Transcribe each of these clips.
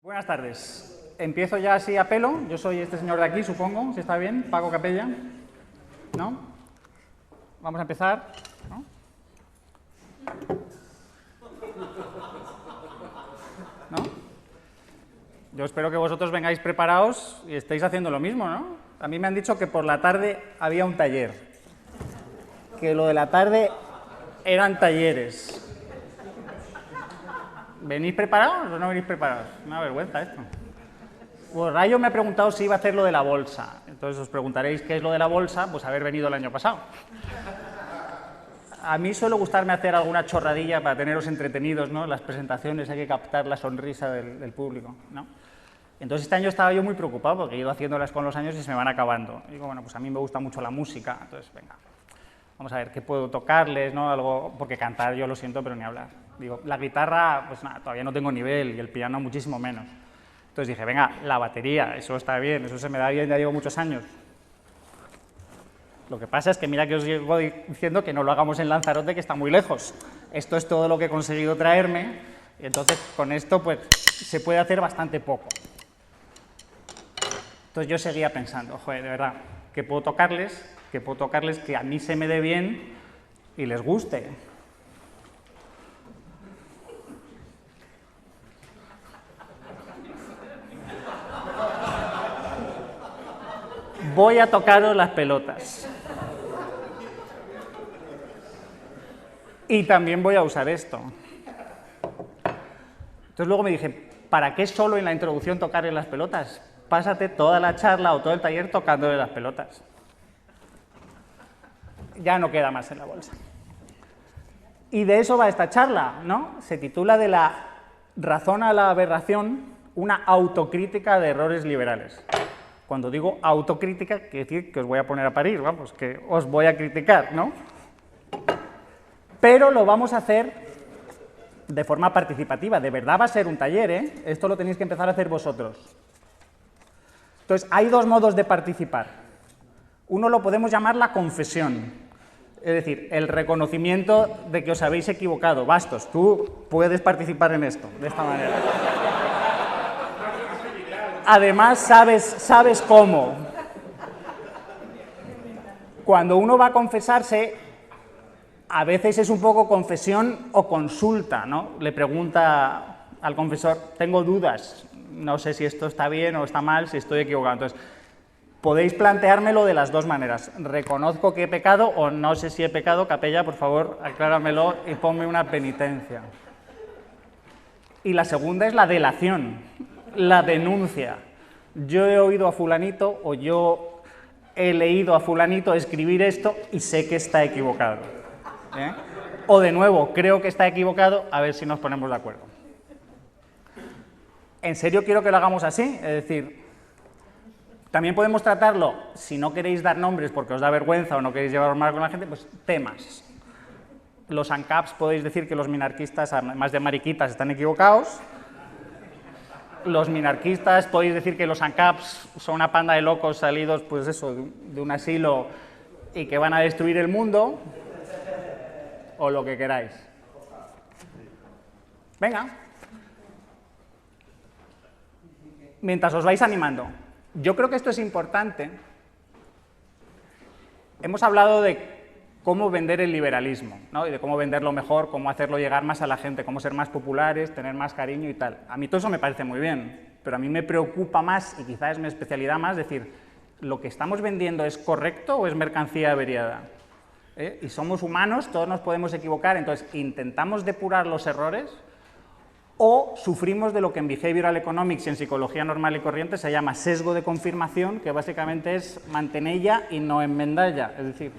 Buenas tardes. Empiezo ya así a pelo. Yo soy este señor de aquí, supongo, si está bien, Paco Capella. ¿No? Vamos a empezar. ¿No? ¿No? Yo espero que vosotros vengáis preparados y estéis haciendo lo mismo, ¿no? A mí me han dicho que por la tarde había un taller. Que lo de la tarde eran talleres. ¿Venís preparados o no venís preparados? Una vergüenza esto. Pues Rayo me ha preguntado si iba a hacer lo de la bolsa. Entonces os preguntaréis qué es lo de la bolsa, pues haber venido el año pasado. A mí suele gustarme hacer alguna chorradilla para teneros entretenidos, ¿no? Las presentaciones hay que captar la sonrisa del público, ¿no? Entonces este año estaba yo muy preocupado porque he ido haciéndolas con los años y se me van acabando. Y digo, bueno, pues a mí me gusta mucho la música, entonces venga, vamos a ver qué puedo tocarles, ¿no? Algo, porque cantar yo lo siento, pero ni hablar. Digo, la guitarra, pues nada, todavía no tengo nivel y el piano muchísimo menos. Entonces dije, venga, la batería, eso está bien, eso se me da bien, ya llevo muchos años. Lo que pasa es que mira que os llego diciendo que no lo hagamos en Lanzarote, que está muy lejos. Esto es todo lo que he conseguido traerme, y entonces con esto pues se puede hacer bastante poco. Entonces yo seguía pensando, joder, de verdad, ¿qué puedo tocarles? ¿Qué puedo tocarles que a mí se me dé bien y les guste? Voy a tocaros las pelotas. Y también voy a usar esto. Entonces luego me dije, ¿para qué solo en la introducción tocarle las pelotas? Pásate toda la charla o todo el taller tocándole las pelotas. Ya no queda más en la bolsa. Y de eso va esta charla, ¿no? Se titula de la razón a la aberración, una autocrítica de errores liberales. Cuando digo autocrítica, quiere decir que os voy a poner a parir, vamos, que os voy a criticar, ¿no? Pero lo vamos a hacer de forma participativa. De verdad va a ser un taller, ¿eh? Esto lo tenéis que empezar a hacer vosotros. Entonces, hay dos modos de participar. Uno lo podemos llamar la confesión. Es decir, el reconocimiento de que os habéis equivocado. Bastos, tú puedes participar en esto, de esta manera. Además, sabes cómo. Cuando uno va a confesarse, a veces es un poco confesión o consulta, ¿no? Le pregunta al confesor, tengo dudas, no sé si esto está bien o está mal, si estoy equivocado. Entonces, podéis planteármelo de las dos maneras. Reconozco que he pecado o no sé si he pecado. Capella, por favor, acláramelo y ponme una penitencia. Y la segunda es la delación, la denuncia. Yo he oído a fulanito o yo he leído a fulanito escribir esto y sé que está equivocado. ¿Eh? O de nuevo, creo que está equivocado, a ver si nos ponemos de acuerdo. En serio quiero que lo hagamos así, es decir, también podemos tratarlo, si no queréis dar nombres porque os da vergüenza o no queréis llevaros mal con la gente, pues temas. Los ANCAPs podéis decir que los minarquistas, además de mariquitas, están equivocados. Los minarquistas podéis decir que los ANCAPs son una panda de locos salidos, pues eso, de un asilo y que van a destruir el mundo, o lo que queráis. Venga. Mientras os vais animando. Yo creo que esto es importante. Hemos hablado de cómo vender el liberalismo, ¿no? Y de cómo venderlo mejor, cómo hacerlo llegar más a la gente, cómo ser más populares, tener más cariño y tal. A mí todo eso me parece muy bien, pero a mí me preocupa más, y quizás es mi especialidad más, decir, ¿lo que estamos vendiendo es correcto o es mercancía averiada? Y somos humanos, todos nos podemos equivocar, entonces intentamos depurar los errores o sufrimos de lo que en Behavioral Economics y en psicología normal y corriente se llama sesgo de confirmación, que básicamente es mantenella y no enmendalla. Es decir,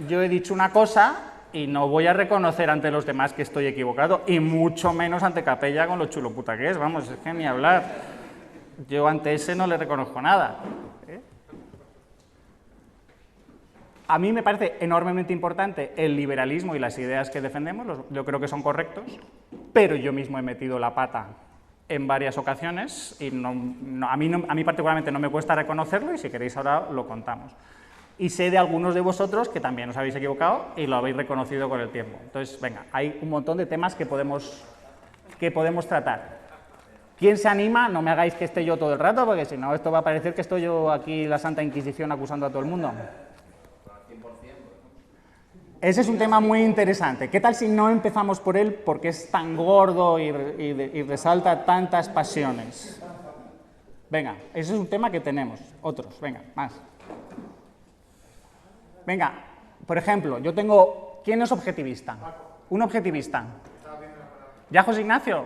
yo he dicho una cosa y no voy a reconocer ante los demás que estoy equivocado, y mucho menos ante Capella con lo chulo puta que es, vamos, es que ni hablar. Yo ante ese no le reconozco nada. A mí me parece enormemente importante el liberalismo y las ideas que defendemos, yo creo que son correctos, pero yo mismo he metido la pata en varias ocasiones y a mí particularmente no me cuesta reconocerlo, y si queréis ahora lo contamos. Y sé de algunos de vosotros que también os habéis equivocado y lo habéis reconocido con el tiempo. Entonces, venga, hay un montón de temas que podemos tratar. ¿Quién se anima? No me hagáis que esté yo todo el rato, porque si no, esto va a parecer que estoy yo aquí, la Santa Inquisición, acusando a todo el mundo. Ese es un tema muy interesante. ¿Qué tal si no empezamos por él porque es tan gordo y resalta tantas pasiones? Venga, ese es un tema que tenemos. Otros, venga, más. Venga, por ejemplo, yo tengo... ¿Quién es objetivista? Un objetivista. ¿Ya, José Ignacio?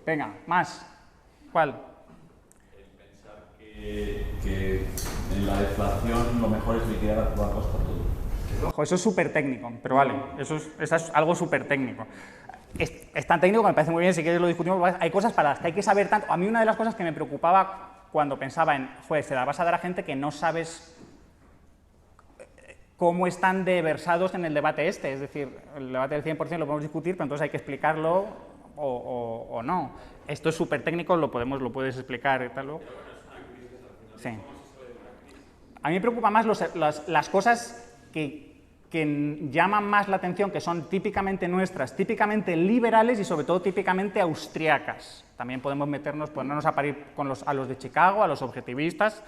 Venga, más. ¿Cuál? El pensar que en la deflación lo mejor es liquidar a toda costa todo. Ojo, eso es súper técnico, pero vale, eso es algo súper técnico. Es tan técnico que me parece muy bien, si quieres lo discutimos, hay cosas para las que hay que saber tanto. A mí una de las cosas que me preocupaba cuando pensaba en, joder, se la vas a dar a gente que no sabes cómo están de versados en el debate este, es decir, el debate del 100% lo podemos discutir, pero entonces hay que explicarlo o no. Esto es súper técnico, lo puedes explicar y tal. Sí. A mí me preocupan más las cosas que llaman más la atención, que son típicamente nuestras, típicamente liberales y sobre todo típicamente austriacas. También podemos ponernos a parir con a los de Chicago, a los objetivistas,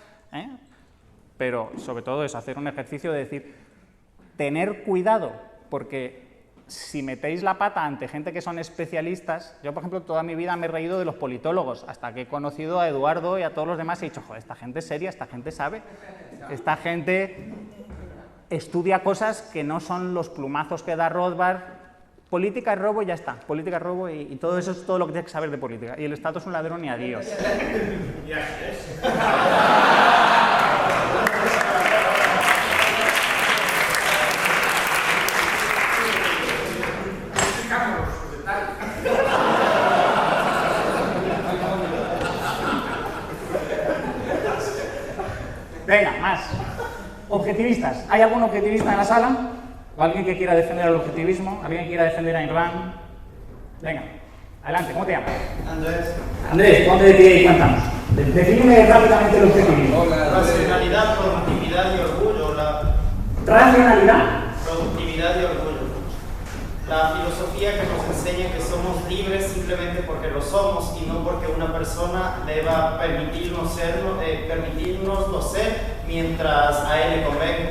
pero sobre todo es hacer un ejercicio de decir, tener cuidado, porque si metéis la pata ante gente que son especialistas, yo por ejemplo toda mi vida me he reído de los politólogos, hasta que he conocido a Eduardo y a todos los demás y he dicho, joder, esta gente es seria, esta gente sabe, esta gente estudia cosas que no son los plumazos que da Rothbard. Política es robo y ya está, política es robo y todo eso es todo lo que tienes que saber de política. Y el Estado es un ladrón y adiós. Venga, más. Objetivistas. ¿Hay algún objetivista en la sala? ¿O alguien que quiera defender el objetivismo? ¿Alguien que quiera defender a Ayn Rand? Venga, adelante, ¿cómo te llamas? Andrés. Andrés, ponte de pie y cuéntanos. Defíneme rápidamente el objetivismo. Racionalidad, productividad y orgullo. Racionalidad. Productividad y orgullo. La filosofía que nos enseña que somos libres simplemente porque lo somos y no porque una persona deba permitirnos ser mientras a él le convenga.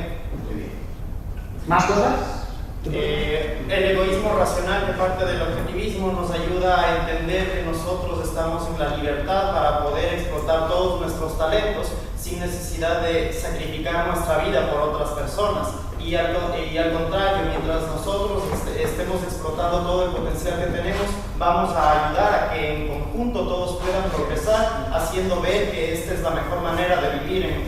¿Más cosas? El egoísmo racional que parte del objetivismo nos ayuda a entender que nosotros estamos en la libertad para poder explotar todos nuestros talentos sin necesidad de sacrificar nuestra vida por otras personas. Y al contrario, mientras nosotros estemos explotando todo el potencial que tenemos, vamos a ayudar a que en conjunto todos puedan progresar, haciendo ver que esta es la mejor manera de vivir en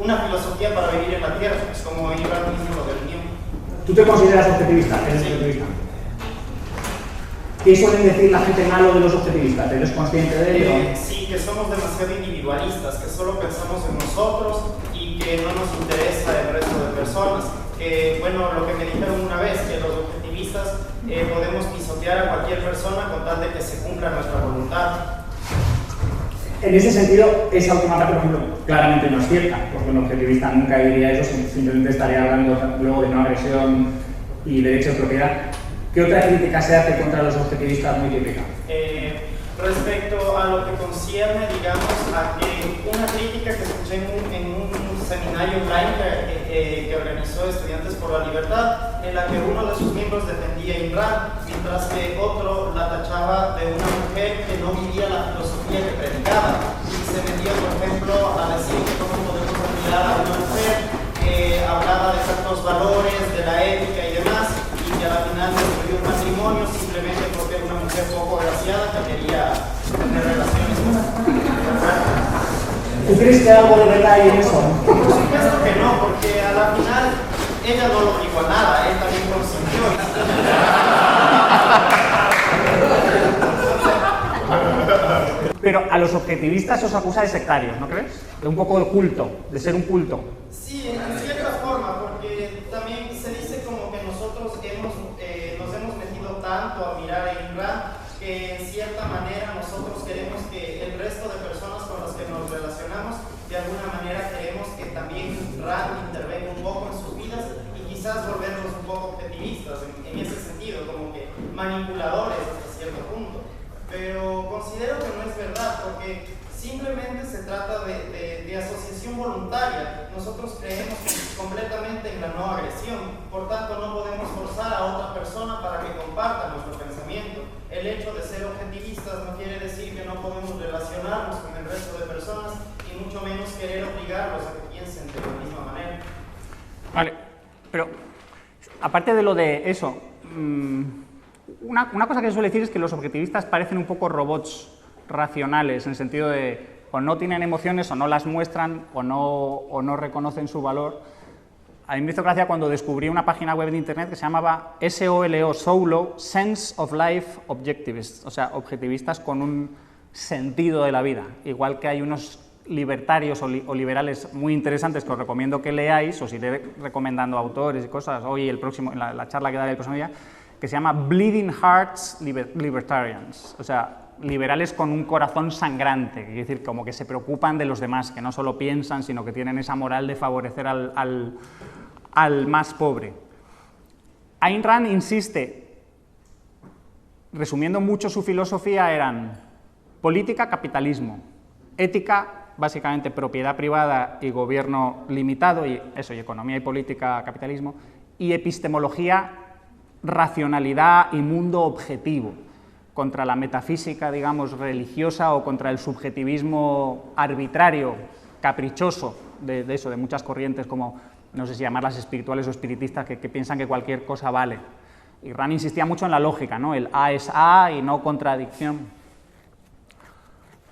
una filosofía para vivir en la Tierra, es como Ayn Rand mismo lo definió. ¿Tú te consideras objetivista? ¿Eres objetivista? ¿Qué suelen decir la gente malo de los objetivistas? ¿Eres consciente de ello? Sí, que somos demasiado individualistas, que solo pensamos en nosotros y que no nos interesa el resto de personas. Bueno, lo que me dijeron una vez, que los objetivistas podemos pisotear a cualquier persona con tal de que se cumpla nuestra voluntad. En ese sentido, esa última parte, por ejemplo, claramente no es cierta, porque un objetivista nunca diría eso, simplemente estaría hablando luego de no agresión y derecho de propiedad. ¿Qué otra crítica se hace contra los objetivistas muy típica? Respecto a lo que concierne, digamos, a que una crítica que escuché en un seminario online que organizó Estudiantes por la Libertad, en la que uno de sus miembros defendía a Ayn Rand, mientras que otro la tachaba de una mujer que no vivía la filosofía que predicaba, y se metía, por ejemplo, a decir que cómo podemos admirar a una mujer que hablaba de ciertos valores, de la ética y demás, y que al final destruyó un matrimonio simplemente porque era una mujer poco agraciada que quería tener relaciones con la. ¿Tú crees que hay algo de verdad hay en eso? Por supuesto que no, porque a la final ella no lo obligó a nada, él también consintió. Pero a los objetivistas os acusa de sectarios, ¿no crees? De un poco de culto, de ser un culto. Sí, en cierta forma, porque también se dice como que nosotros nos hemos metido tanto a mirar a Ayn Rand que en cierta manera nosotros queremos que el resto de personas con las que nos relacionamos, de alguna manera queremos que también Rand intervenga un poco en sus vidas y quizás volvernos un poco objetivistas en ese sentido, como que manipuladores hasta cierto punto. Pero considero que no voluntaria. Nosotros creemos completamente en la no agresión, por tanto no podemos forzar a otra persona para que comparta nuestro pensamiento. El hecho de ser objetivistas no quiere decir que no podemos relacionarnos con el resto de personas y mucho menos querer obligarlos a que piensen de la misma manera. Vale, pero aparte de lo de eso, una cosa que suele decir es que los objetivistas parecen un poco robots racionales, en el sentido de o no tienen emociones, o no las muestran, o no reconocen su valor. A mí me hizo gracia cuando descubrí una página web de internet que se llamaba SOLO, Sense of Life Objectivists, o sea, objetivistas con un sentido de la vida. Igual que hay unos libertarios o liberales muy interesantes que os recomiendo que leáis, os iré recomendando autores y cosas, hoy la charla que daré el próximo día, que se llama Bleeding Hearts Libertarians, o sea, liberales con un corazón sangrante, que quiere decir como que se preocupan de los demás, que no solo piensan, sino que tienen esa moral de favorecer al más pobre. Ayn Rand insiste, resumiendo mucho su filosofía, eran política, capitalismo, ética, básicamente propiedad privada y gobierno limitado, y economía y política, capitalismo, y epistemología, racionalidad y mundo objetivo, contra la metafísica, digamos, religiosa o contra el subjetivismo arbitrario, caprichoso de muchas corrientes como, no sé si llamarlas espirituales o espiritistas, que piensan que cualquier cosa vale. Y Rand insistía mucho en la lógica, ¿no? El A es A y no contradicción.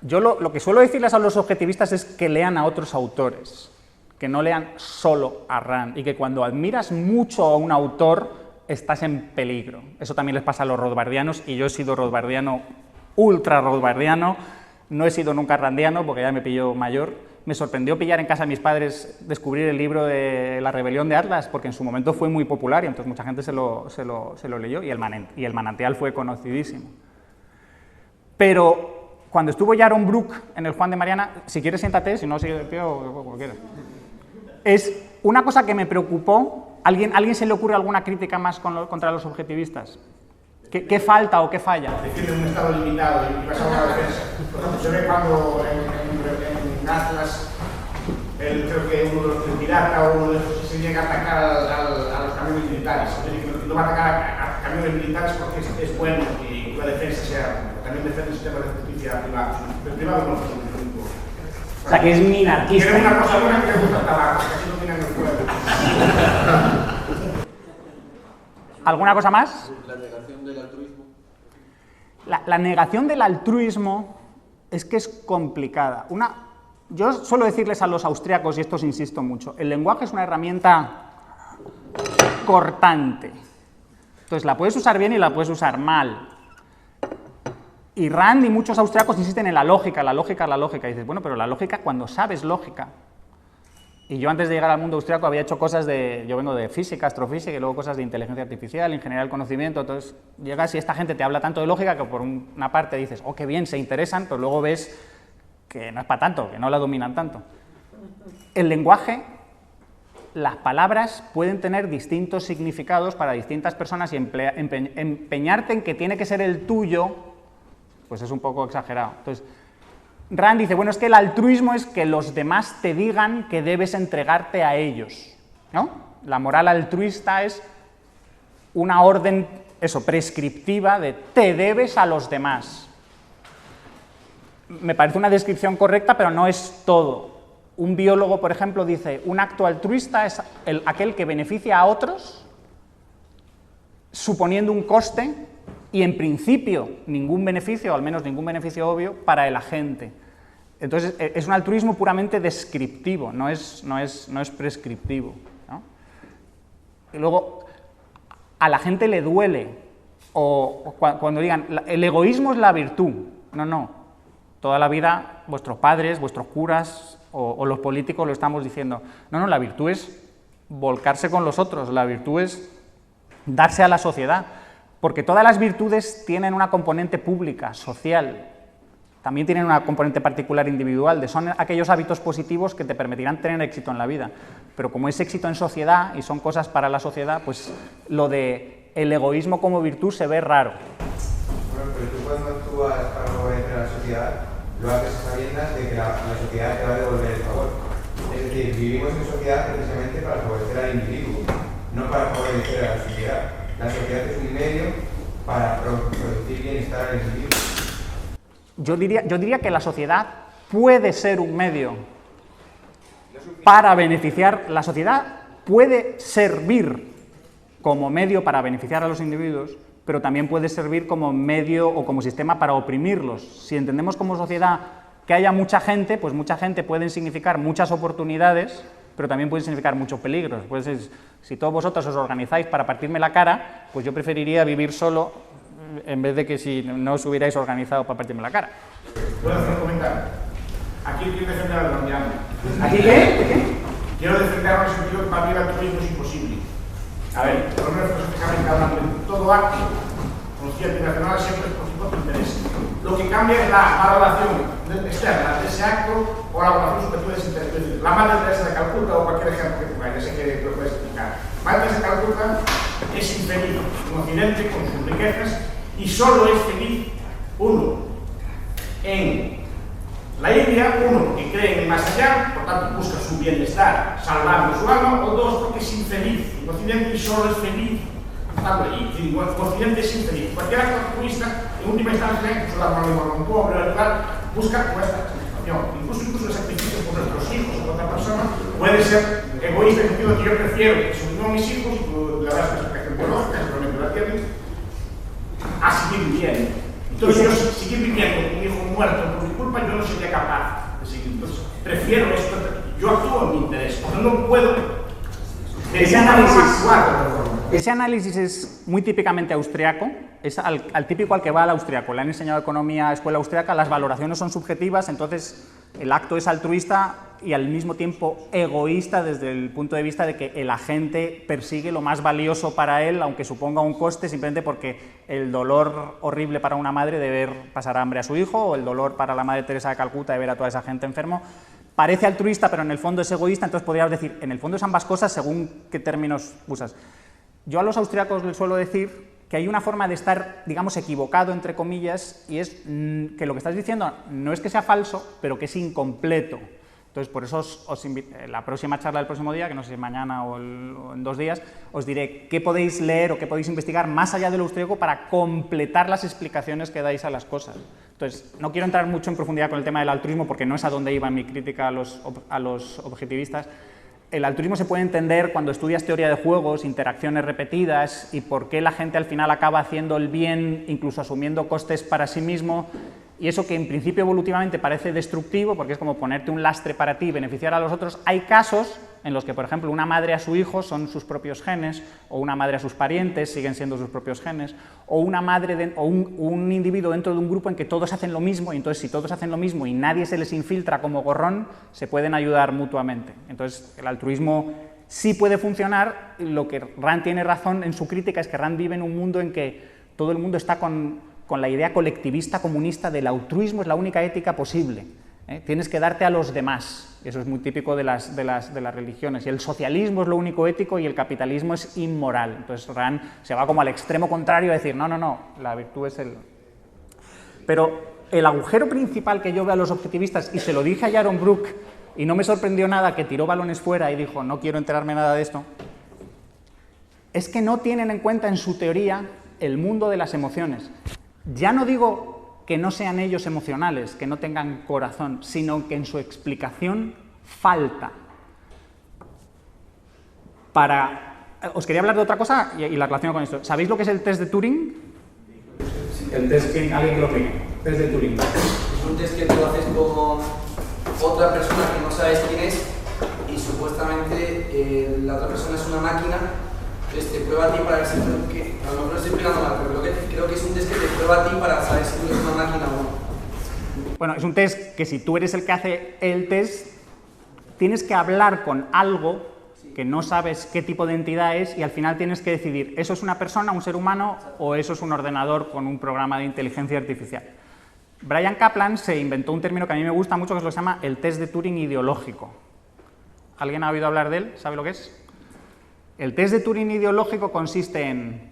Yo lo que suelo decirles a los objetivistas es que lean a otros autores, que no lean solo a Rand, y que cuando admiras mucho a un autor estás en peligro. Eso también les pasa a los rothbardianos, y yo he sido rothbardiano, ultra rothbardiano, no he sido nunca randiano porque ya me pilló mayor. Me sorprendió pillar en casa de mis padres, descubrir el libro de La rebelión de Atlas, porque en su momento fue muy popular y entonces mucha gente se lo leyó, y el manantial fue conocidísimo. Pero cuando estuvo Yaron Brook en el Juan de Mariana, si quieres siéntate, si no sigue de pie o como quieras. Es una cosa que me preocupó. ¿Alguien se le ocurre alguna crítica más contra los objetivistas? ¿Qué falta o qué falla? Defiende un estado limitado y pasa a una defensa. Por ejemplo, se ve cuando en Atlas, creo que uno de los pirata o uno de los se llega a atacar a los camiones militares. No va a atacar a camiones militares porque es bueno y la defensa sea. También defiende el sistema de justicia privado. Pero privado no, o sea, que es minarquista. Tiene una cosa buena que le gusta el tabaco, que así no tienen el pueblo. ¿Alguna cosa más? La negación del altruismo. La negación del altruismo es que es complicada. Yo suelo decirles a los austriacos, y esto os insisto mucho, el lenguaje es una herramienta cortante. Entonces la puedes usar bien y la puedes usar mal. Y Rand y muchos austriacos insisten en la lógica. Y dices, bueno, pero la lógica, cuando sabes lógica. Y yo antes de llegar al mundo austriaco había hecho cosas yo vengo de física, astrofísica, y luego cosas de inteligencia artificial, ingeniería del conocimiento. Entonces llegas y esta gente te habla tanto de lógica que por una parte dices, oh, qué bien, se interesan, pero luego ves que no es para tanto, que no la dominan tanto. El lenguaje, las palabras pueden tener distintos significados para distintas personas, y empeñarte en que tiene que ser el tuyo, pues es un poco exagerado. Entonces, Rand dice, bueno, es que el altruismo es que los demás te digan que debes entregarte a ellos, ¿no? La moral altruista es una orden, prescriptiva de te debes a los demás. Me parece una descripción correcta, pero no es todo. Un biólogo, por ejemplo, dice, un acto altruista es aquel que beneficia a otros, suponiendo un coste, y en principio ningún beneficio, o al menos ningún beneficio obvio, para el agente. Entonces es un altruismo puramente descriptivo, no es prescriptivo, ¿no? Y luego, a la gente le duele, cuando digan, el egoísmo es la virtud. No. Toda la vida vuestros padres, vuestros curas o los políticos lo estamos diciendo. No, la virtud es volcarse con los otros, la virtud es darse a la sociedad. Porque todas las virtudes tienen una componente pública, social, también tienen una componente particular individual, son aquellos hábitos positivos que te permitirán tener éxito en la vida. Pero como es éxito en sociedad y son cosas para la sociedad, pues lo de el egoísmo como virtud se ve raro. Bueno, pero tú cuando actúas para favorecer a la sociedad, lo haces a sabiendas de que la sociedad te va a devolver el favor. Es decir, decir, vivimos en sociedad precisamente para favorecer al individuo, no para favorecer a la sociedad. La sociedad es un medio para producir bienestar al individuo. Yo diría que la sociedad puede ser un medio para beneficiar. La sociedad puede servir como medio para beneficiar a los individuos, pero también puede servir como medio o como sistema para oprimirlos. Si entendemos como sociedad que haya mucha gente, pues mucha gente puede significar muchas oportunidades, pero también puede significar muchos peligros. Pues si todos vosotros os organizáis para partirme la cara, pues yo preferiría vivir solo en vez de que si no os hubierais organizado para partirme la cara. ¿Puedo hacer un comentario? Aquí quiero defender al colombiano. ¿Aquí qué? Quiero defender en el sentido que para mí el altruismo es imposible. A ver, por lo menos específicamente hablando de todo acto consciente internacional siempre es por su propio interés. Lo que cambia es la valoración externa de ese acto o la valoración subjetiva de ese interés. La Madre Teresa de Calcuta o cualquier ejemplo que pongáis, ya sé que lo puedes explicar. Madre Teresa de Calcuta es infeliz en Occidente con sus riquezas y solo es feliz uno en la India, uno porque cree en el más allá, por tanto busca su bienestar salvando su alma, o dos porque es infeliz en Occidente y solo es feliz. Y en Occidente es infeliz. Cualquier acto altruista, en última instancia, incluso la mano a un pobre, busca nuestra satisfacción. Incluso el sacrificio por nuestros hijos o por otra persona puede ser egoísta en el sentido de que yo prefiero que son mis hijos, y tú le das una explicación biológica, seguramente la tienes, a seguir viviendo. Entonces yo seguir viviendo con un hijo muerto por mi culpa, yo no sería capaz de seguir. Entonces prefiero esto, yo actúo en mi interés, porque no puedo. Ese análisis es muy típicamente austriaco, es al típico al que va al austriaco. Le han enseñado economía a escuela austriaca, las valoraciones son subjetivas, entonces el acto es altruista y al mismo tiempo egoísta desde el punto de vista de que el agente persigue lo más valioso para él, aunque suponga un coste, simplemente porque el dolor horrible para una madre de ver pasar hambre a su hijo, o el dolor para la Madre Teresa de Calcuta de ver a toda esa gente enfermo. Parece altruista, pero en el fondo es egoísta, entonces podrías decir, en el fondo es ambas cosas según qué términos usas. Yo a los austriacos les suelo decir que hay una forma de estar, digamos, equivocado, entre comillas, y es que lo que estás diciendo no es que sea falso, pero que es incompleto. Entonces, por eso os invito, la próxima charla del próximo día, que no sé si mañana o en 2 días, os diré qué podéis leer o qué podéis investigar más allá de lo austríaco para completar las explicaciones que dais a las cosas. Entonces, no quiero entrar mucho en profundidad con el tema del altruismo, porque no es a donde iba mi crítica a los objetivistas. El altruismo se puede entender cuando estudias teoría de juegos, interacciones repetidas y por qué la gente al final acaba haciendo el bien, incluso asumiendo costes para sí mismo, y eso que en principio evolutivamente parece destructivo, porque es como ponerte un lastre para ti y beneficiar a los otros. Hay casos en los que, por ejemplo, una madre a su hijo son sus propios genes, o una madre a sus parientes siguen siendo sus propios genes, o una madre o un individuo dentro de un grupo en que todos hacen lo mismo, y entonces si todos hacen lo mismo y nadie se les infiltra como gorrón, se pueden ayudar mutuamente. Entonces el altruismo sí puede funcionar. Lo que Rand tiene razón en su crítica es que Rand vive en un mundo en que todo el mundo está con la idea colectivista comunista del altruismo es la única ética posible. Tienes que darte a los demás. Eso es muy típico de las religiones. Y el socialismo es lo único ético y el capitalismo es inmoral. Entonces Rand se va como al extremo contrario a decir, no, la virtud es el... Pero el agujero principal que yo veo a los objetivistas, y se lo dije a Yaron Brook, y no me sorprendió nada que tiró balones fuera y dijo, no quiero enterarme nada de esto, es que no tienen en cuenta en su teoría el mundo de las emociones. Ya no digo que no sean ellos emocionales, que no tengan corazón, sino que en su explicación falta. Os quería hablar de otra cosa y la relaciono con esto. ¿Sabéis lo que es el test de Turing? El test, alguien que lo explique. Test de Turing. Es un test que tú haces con otra persona que no sabes quién es y supuestamente la otra persona es una máquina. Entonces te prueba a ti para ver si tú, que a lo mejor lo estoy explicando mal, pero creo que es un test que te prueba a ti para saber si tú eres una máquina o no. Bueno, es un test que si tú eres el que hace el test, tienes que hablar con algo que no sabes qué tipo de entidad es y al final tienes que decidir, ¿eso es una persona, un ser humano o eso es un ordenador con un programa de inteligencia artificial? Bryan Caplan se inventó un término que a mí me gusta mucho que se lo llama el test de Turing ideológico. ¿Alguien ha oído hablar de él? ¿Sabe lo que es? El test de Turing ideológico consiste en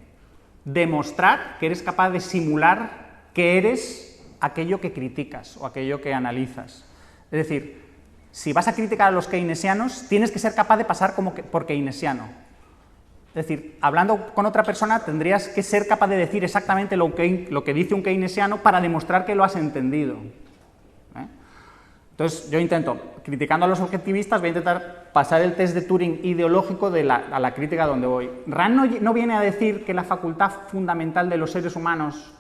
demostrar que eres capaz de simular que eres aquello que criticas o aquello que analizas. Es decir, Si vas a criticar a los keynesianos, tienes que ser capaz de pasar por keynesiano. Es decir, hablando con otra persona, tendrías que ser capaz de decir exactamente lo que dice un keynesiano para demostrar que lo has entendido. Entonces, yo intento, criticando a los objetivistas, voy a intentar pasar el test de Turing ideológico a la crítica donde voy. Rand no viene a decir que la facultad fundamental de los seres humanos,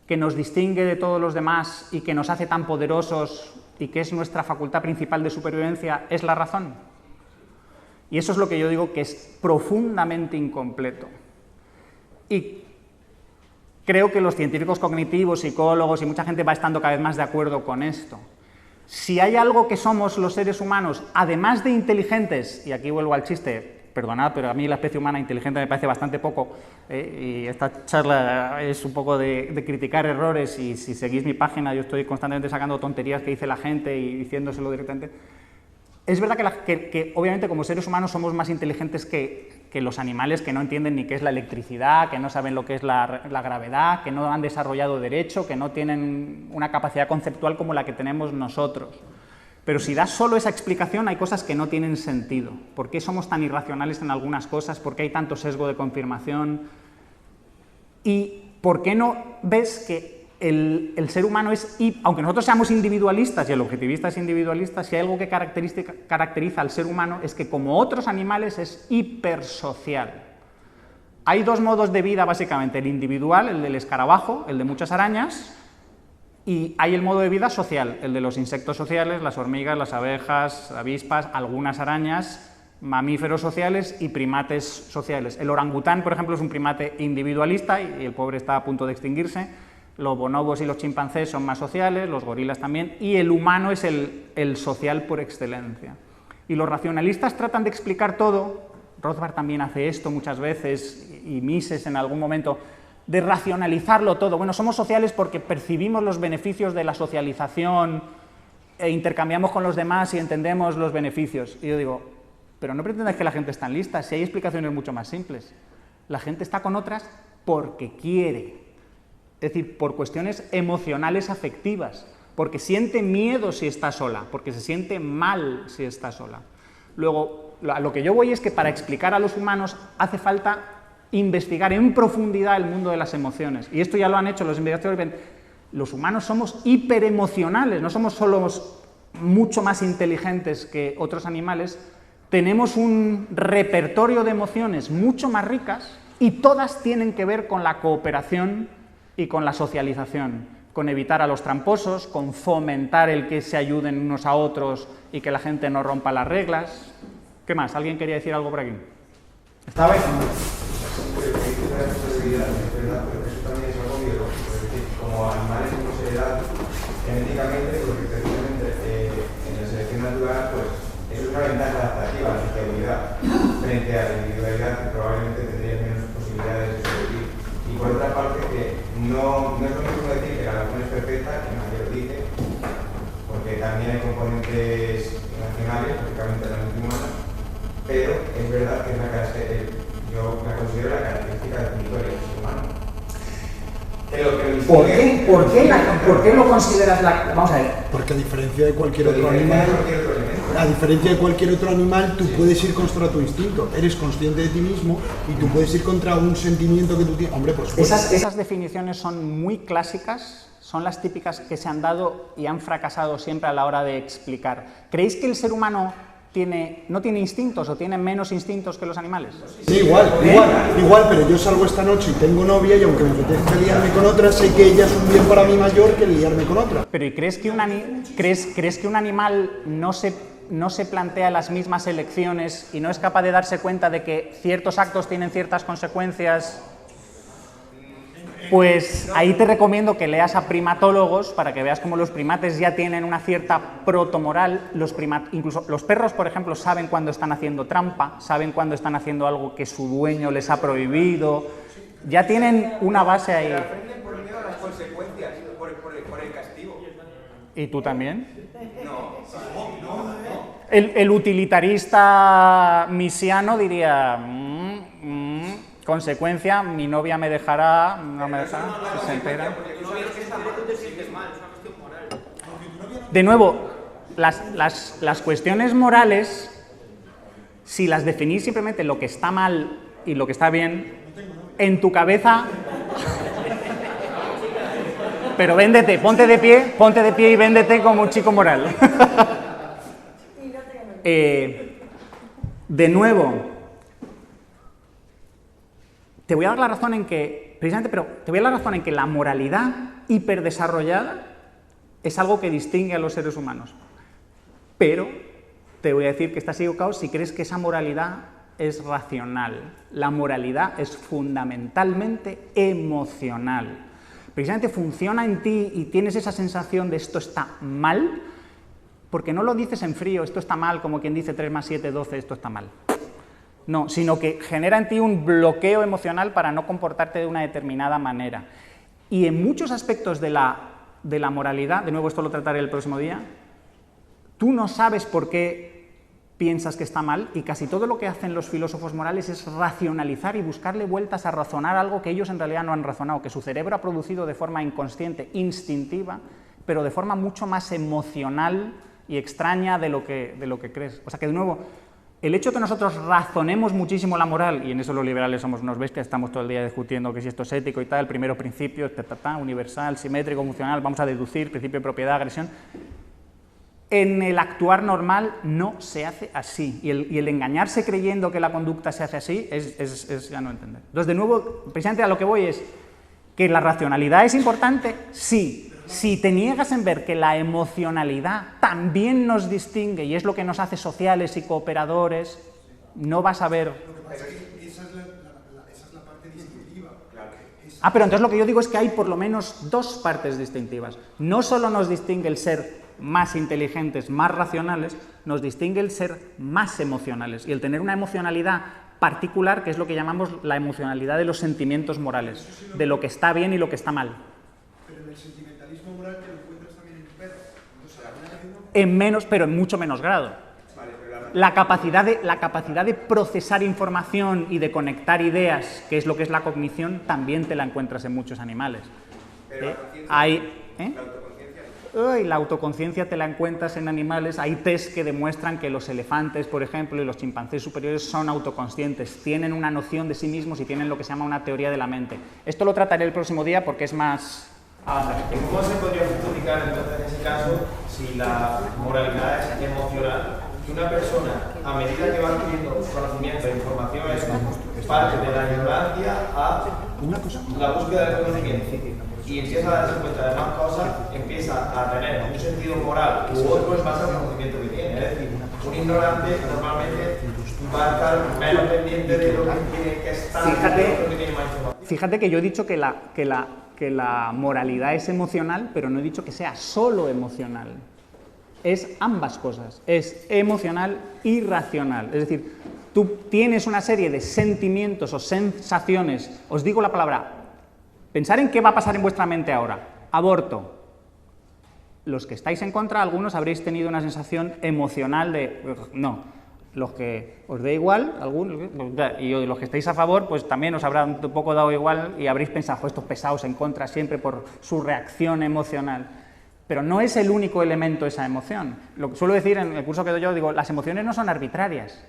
que nos distingue de todos los demás y que nos hace tan poderosos y que es nuestra facultad principal de supervivencia, es la razón. Y eso es lo que yo digo que es profundamente incompleto. Y creo que los científicos cognitivos, psicólogos y mucha gente va estando cada vez más de acuerdo con esto. Si hay algo que somos los seres humanos, además de inteligentes, y aquí vuelvo al chiste, perdonad, pero a mí la especie humana inteligente me parece bastante poco, y esta charla es un poco de criticar errores, y si seguís mi página yo estoy constantemente sacando tonterías que dice la gente y diciéndoselo directamente. Es verdad que obviamente como seres humanos somos más inteligentes que los animales, que no entienden ni qué es la electricidad, que no saben lo que es la gravedad, que no han desarrollado derecho, que no tienen una capacidad conceptual como la que tenemos nosotros. Pero si das solo esa explicación, hay cosas que no tienen sentido. ¿Por qué somos tan irracionales en algunas cosas? ¿Por qué hay tanto sesgo de confirmación? ¿Y por qué no ves que el ser humano es, aunque nosotros seamos individualistas y el objetivista es individualista, si hay algo que caracteriza al ser humano es que, como otros animales, es hipersocial. Hay dos modos de vida, básicamente, el individual, el del escarabajo, el de muchas arañas, y hay el modo de vida social, el de los insectos sociales, las hormigas, las abejas, avispas, algunas arañas, mamíferos sociales y primates sociales. El orangután, por ejemplo, es un primate individualista y el pobre está a punto de extinguirse. Los bonobos y los chimpancés son más sociales, los gorilas también, y el humano es el social por excelencia. Y los racionalistas tratan de explicar todo, Rothbard también hace esto muchas veces, y Mises en algún momento, de racionalizarlo todo. Bueno, somos sociales porque percibimos los beneficios de la socialización, e intercambiamos con los demás y entendemos los beneficios. Y yo digo, pero no pretendáis que la gente es tan lista, si hay explicaciones mucho más simples. La gente está con otras porque quiere. Es decir, por cuestiones emocionales afectivas, porque siente miedo si está sola, porque se siente mal si está sola. Luego, a lo que yo voy es que para explicar a los humanos hace falta investigar en profundidad el mundo de las emociones. Y esto ya lo han hecho los investigadores. Los humanos somos hiperemocionales, no somos solo mucho más inteligentes que otros animales, tenemos un repertorio de emociones mucho más ricas y todas tienen que ver con la cooperación y con la socialización, con evitar a los tramposos, con fomentar el que se ayuden unos a otros y que la gente no rompa las reglas. ¿Qué más? ¿Alguien quería decir algo por aquí? ¿Estaba ahí? Como animales en sociedad, genéticamente, porque precisamente en la selección natural, pues eso es una ventaja adaptativa, la sociabilidad, frente a la individualidad, que probablemente tendría menos posibilidades de sobrevivir. Y por otra parte, que no es lo mismo decir que la relación es perfecta, que nadie lo dice, porque también hay componentes nacionales, lógicamente la mente humana, pero es verdad que es yo la considero la característica definitoria del ser humano. ¿Por qué lo consideras la...? Vamos a ver. Porque a diferencia de cualquier otro animal, tú puedes ir contra tu instinto. Eres consciente de ti mismo y tú puedes ir contra un sentimiento que tú tienes. Hombre, pues... Esas definiciones son muy clásicas, son las típicas que se han dado y han fracasado siempre a la hora de explicar. ¿Creéis que el ser humano no tiene instintos o tiene menos instintos que los animales? Sí, igual, pero yo salgo esta noche y tengo novia y aunque me apetezca liarme con otra, sé que ella es un bien para mí mayor que liarme con otra. Pero ¿y crees que un animal no se plantea las mismas elecciones y no es capaz de darse cuenta de que ciertos actos tienen ciertas consecuencias? Pues ahí te recomiendo que leas a primatólogos para que veas cómo los primates ya tienen una cierta protomoral. Incluso los perros, por ejemplo, saben cuando están haciendo trampa, saben cuando están haciendo algo que su dueño les ha prohibido. Ya tienen una base ahí. Pero aprenden por miedo a las consecuencias, por el castigo. ¿Y tú también? No. El utilitarista misiano diría... consecuencia, mi novia me dejará, no me dejará, si se entera. De nuevo, las cuestiones morales, si las definís simplemente lo que está mal y lo que está bien, en tu cabeza... Pero véndete, ponte de pie y véndete como un chico moral. De nuevo, te voy a dar la razón en que, precisamente, pero te voy a dar la razón en que la moralidad hiperdesarrollada es algo que distingue a los seres humanos. Pero te voy a decir que estás equivocado si crees que esa moralidad es racional. La moralidad es fundamentalmente emocional. Precisamente funciona en ti y tienes esa sensación de esto está mal, porque no lo dices en frío, esto está mal, como quien dice 3 más 7, 12, esto está mal. No, sino que genera en ti un bloqueo emocional para no comportarte de una determinada manera. Y en muchos aspectos de la moralidad, de nuevo esto lo trataré el próximo día, tú no sabes por qué piensas que está mal, y casi todo lo que hacen los filósofos morales es racionalizar y buscarle vueltas a razonar algo que ellos en realidad no han razonado, que su cerebro ha producido de forma inconsciente, instintiva, pero de forma mucho más emocional y extraña de lo que crees. O sea que, de nuevo, el hecho de que nosotros razonemos muchísimo la moral, y en eso los liberales somos unos bestias, estamos todo el día discutiendo que si esto es ético y tal, el primero principio, universal, simétrico, funcional, vamos a deducir, principio de propiedad, agresión. En el actuar normal no se hace así, y el engañarse creyendo que la conducta se hace así es ya no entender. Entonces, de nuevo, precisamente a lo que voy es que la racionalidad es importante, sí. Si te niegas en ver que la emocionalidad también nos distingue y es lo que nos hace sociales y cooperadores, no vas a ver... Lo que pasa es que esa es la parte distintiva. Pero entonces lo que yo digo es que hay por lo menos dos partes distintivas. No solo nos distingue el ser más inteligentes, más racionales, nos distingue el ser más emocionales y el tener una emocionalidad particular, que es lo que llamamos la emocionalidad de los sentimientos morales, de lo que está bien y lo que está mal. Pero en el sentimentalismo moral te lo encuentras también en perro. En menos, pero en mucho menos grado. La capacidad de procesar información y de conectar ideas, que es lo que es la cognición, también te la encuentras en muchos animales. La autoconciencia te la encuentras en animales. Hay test que demuestran que los elefantes, por ejemplo, y los chimpancés superiores son autoconscientes, tienen una noción de sí mismos y tienen lo que se llama una teoría de la mente. Esto lo trataré el próximo día porque es más... ¿Cómo se podría justificar entonces en ese caso si la moralidad es emocional? Que una persona, a medida que va adquiriendo conocimiento e información, es parte de la ignorancia a la búsqueda del conocimiento. Y empieza a darse cuenta de más cosas, empieza a tener un sentido moral u otro en base al conocimiento que tiene. Es decir, un ignorante normalmente va a estar menos pendiente de lo que tiene que estar, de lo que tiene más información. Fíjate que yo he dicho que la moralidad es emocional, pero no he dicho que sea solo emocional. Es ambas cosas, es emocional y racional. Es decir, tú tienes una serie de sentimientos o sensaciones, os digo la palabra, pensar en qué va a pasar en vuestra mente ahora. Aborto. Los que estáis en contra, algunos habréis tenido una sensación emocional de no. Los que os dé igual, algunos, y los que estáis a favor, pues también os habrá un poco dado igual y habréis pensado, estos pesados en contra siempre por su reacción emocional. Pero no es el único elemento esa emoción. Lo que suelo decir en el curso que doy yo, digo, las emociones no son arbitrarias.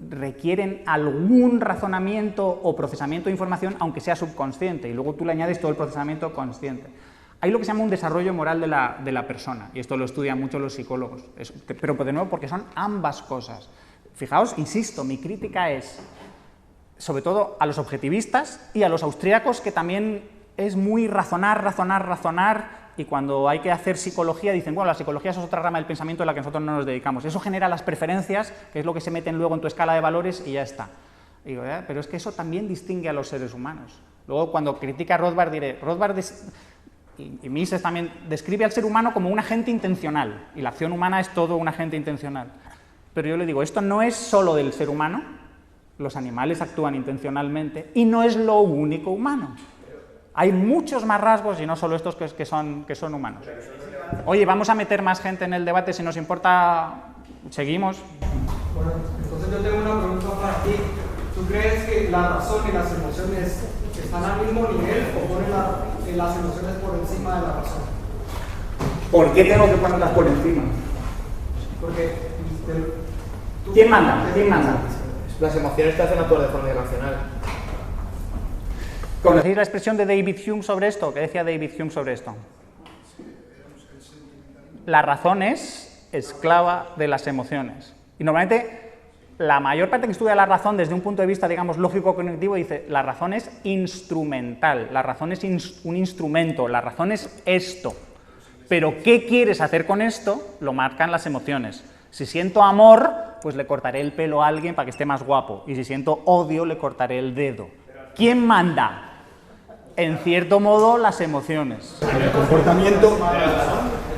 Requieren algún razonamiento o procesamiento de información, aunque sea subconsciente, y luego tú le añades todo el procesamiento consciente. Hay lo que se llama un desarrollo moral de la persona, y esto lo estudian mucho los psicólogos, pero de nuevo porque son ambas cosas. Fijaos, insisto, mi crítica es, sobre todo a los objetivistas y a los austríacos, que también es muy razonar, y cuando hay que hacer psicología dicen, bueno, la psicología es otra rama del pensamiento a la que nosotros no nos dedicamos. Eso genera las preferencias, que es lo que se meten luego en tu escala de valores y ya está. Y digo, pero es que eso también distingue a los seres humanos. Luego, cuando critica a Rothbard, diré, Rothbard y Mises también describe al ser humano como un agente intencional, y la acción humana es todo un agente intencional. Pero yo le digo, esto no es solo del ser humano, los animales actúan intencionalmente, y no es lo único humano. Hay muchos más rasgos y no solo estos que son humanos. Oye, vamos a meter más gente en el debate, si nos importa, seguimos. Bueno, entonces yo tengo una pregunta para ti. ¿Tú crees que la razón y las emociones están al mismo nivel o ponen las emociones por encima de la razón? ¿Por qué tengo que ponerlas por encima? Porque ¿Quién manda? ¿Quién manda? Las emociones te hacen actuar de forma irracional. ¿Conocéis la expresión de David Hume sobre esto? ¿Qué decía David Hume sobre esto? La razón es esclava de las emociones. Y normalmente la mayor parte que estudia la razón desde un punto de vista, digamos, lógico-cognitivo dice la razón es instrumental, la razón es un instrumento, la razón es esto. Pero ¿qué quieres hacer con esto? Lo marcan las emociones. Si siento amor, pues le cortaré el pelo a alguien para que esté más guapo. Y si siento odio, le cortaré el dedo. ¿Quién manda? En cierto modo, las emociones. El comportamiento...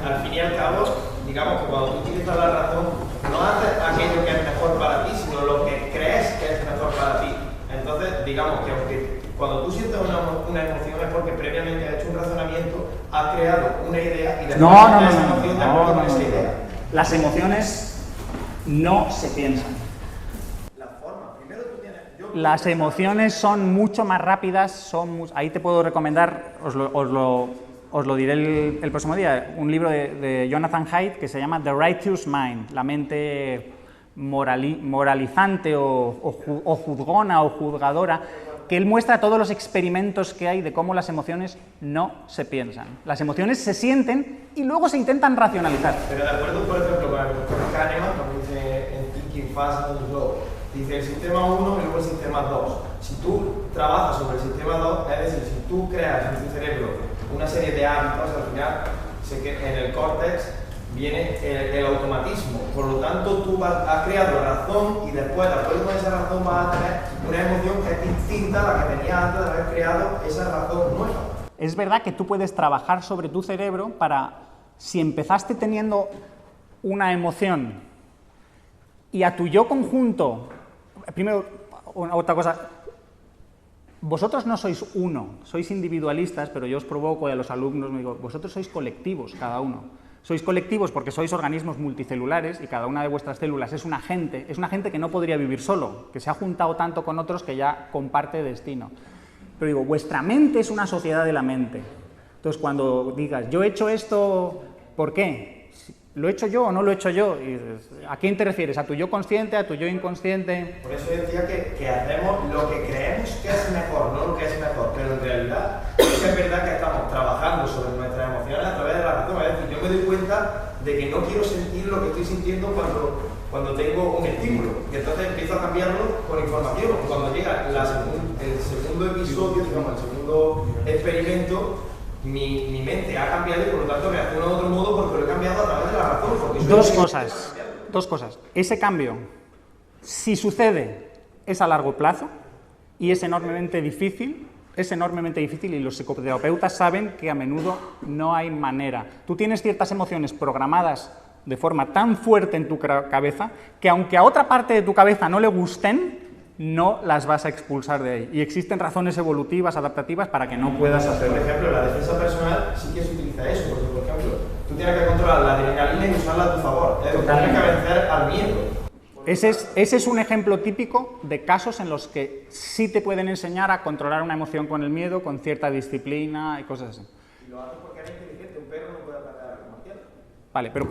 Al fin y al cabo, digamos que cuando tú utilizas la razón, no haces aquello que es mejor para ti, sino lo que crees que es mejor para ti. Entonces, digamos que aunque cuando tú sientes una emoción es porque previamente has hecho un razonamiento, has creado una idea y después esa emoción de acuerdo con esa idea. Las emociones no se piensan. Las emociones son mucho más rápidas, ahí te puedo recomendar, os lo diré el próximo día, un libro de Jonathan Haidt que se llama The Righteous Mind, la mente moralizante o juzgona o juzgadora, que él muestra todos los experimentos que hay de cómo las emociones no se piensan. Las emociones se sienten y luego se intentan racionalizar. Pero de acuerdo, por ejemplo, con Kahneman, como dice en Thinking Fast and Slow, dice el sistema 1 y luego el sistema 2. Si tú trabajas sobre el sistema 2, es decir, si tú creas en tu cerebro una serie de hábitos, al final en el córtex viene el automatismo. Por lo tanto, tú has creado razón y después, de acuerdo con esa razón, vas a tener una emoción que es distinta a la que tenías antes de haber creado esa razón nueva. Es verdad que tú puedes trabajar sobre tu cerebro para, si empezaste teniendo una emoción y a tu yo conjunto, primero, otra cosa, vosotros no sois uno, sois individualistas, pero yo os provoco y a los alumnos me digo, vosotros sois colectivos, cada uno. Sois colectivos porque sois organismos multicelulares y cada una de vuestras células es un agente que no podría vivir solo, que se ha juntado tanto con otros que ya comparte destino. Pero digo, vuestra mente es una sociedad de la mente. Entonces, cuando digas, yo he hecho esto, ¿por qué? ¿Lo he hecho yo o no lo he hecho yo? Y dices, ¿a quién te refieres? ¿A tu yo consciente, a tu yo inconsciente? Por eso decía que hacemos lo que creemos que es mejor, no lo que es mejor. Pero en realidad es verdad que estamos trabajando sobre nuestras emociones a través de la razón. Es decir, yo me doy cuenta de que no quiero sentir lo que estoy sintiendo cuando tengo un estímulo. Y entonces empiezo a cambiarlo con información. Cuando llega el segundo episodio, digamos, el segundo experimento, mi mente ha cambiado y por lo tanto me actúa de otro modo porque lo he cambiado a través de la razón. Dos cosas. Ese cambio, si sucede, es a largo plazo y es enormemente difícil y los psicoterapeutas saben que a menudo no hay manera. Tú tienes ciertas emociones programadas de forma tan fuerte en tu cabeza que aunque a otra parte de tu cabeza no le gusten, no las vas a expulsar de ahí. Y existen razones evolutivas, adaptativas, para que no puedas hacerlo. Por ejemplo, la defensa personal sí que se utiliza eso, porque, por ejemplo, tú tienes que controlar la adrenalina y usarla a tu favor. Tienes que vencer al miedo. Ese es un ejemplo típico de casos en los que sí te pueden enseñar a controlar una emoción con el miedo, con cierta disciplina y cosas así. Y lo haces porque eres inteligente, un perro no puede atacar a cualquiera. Vale, pero...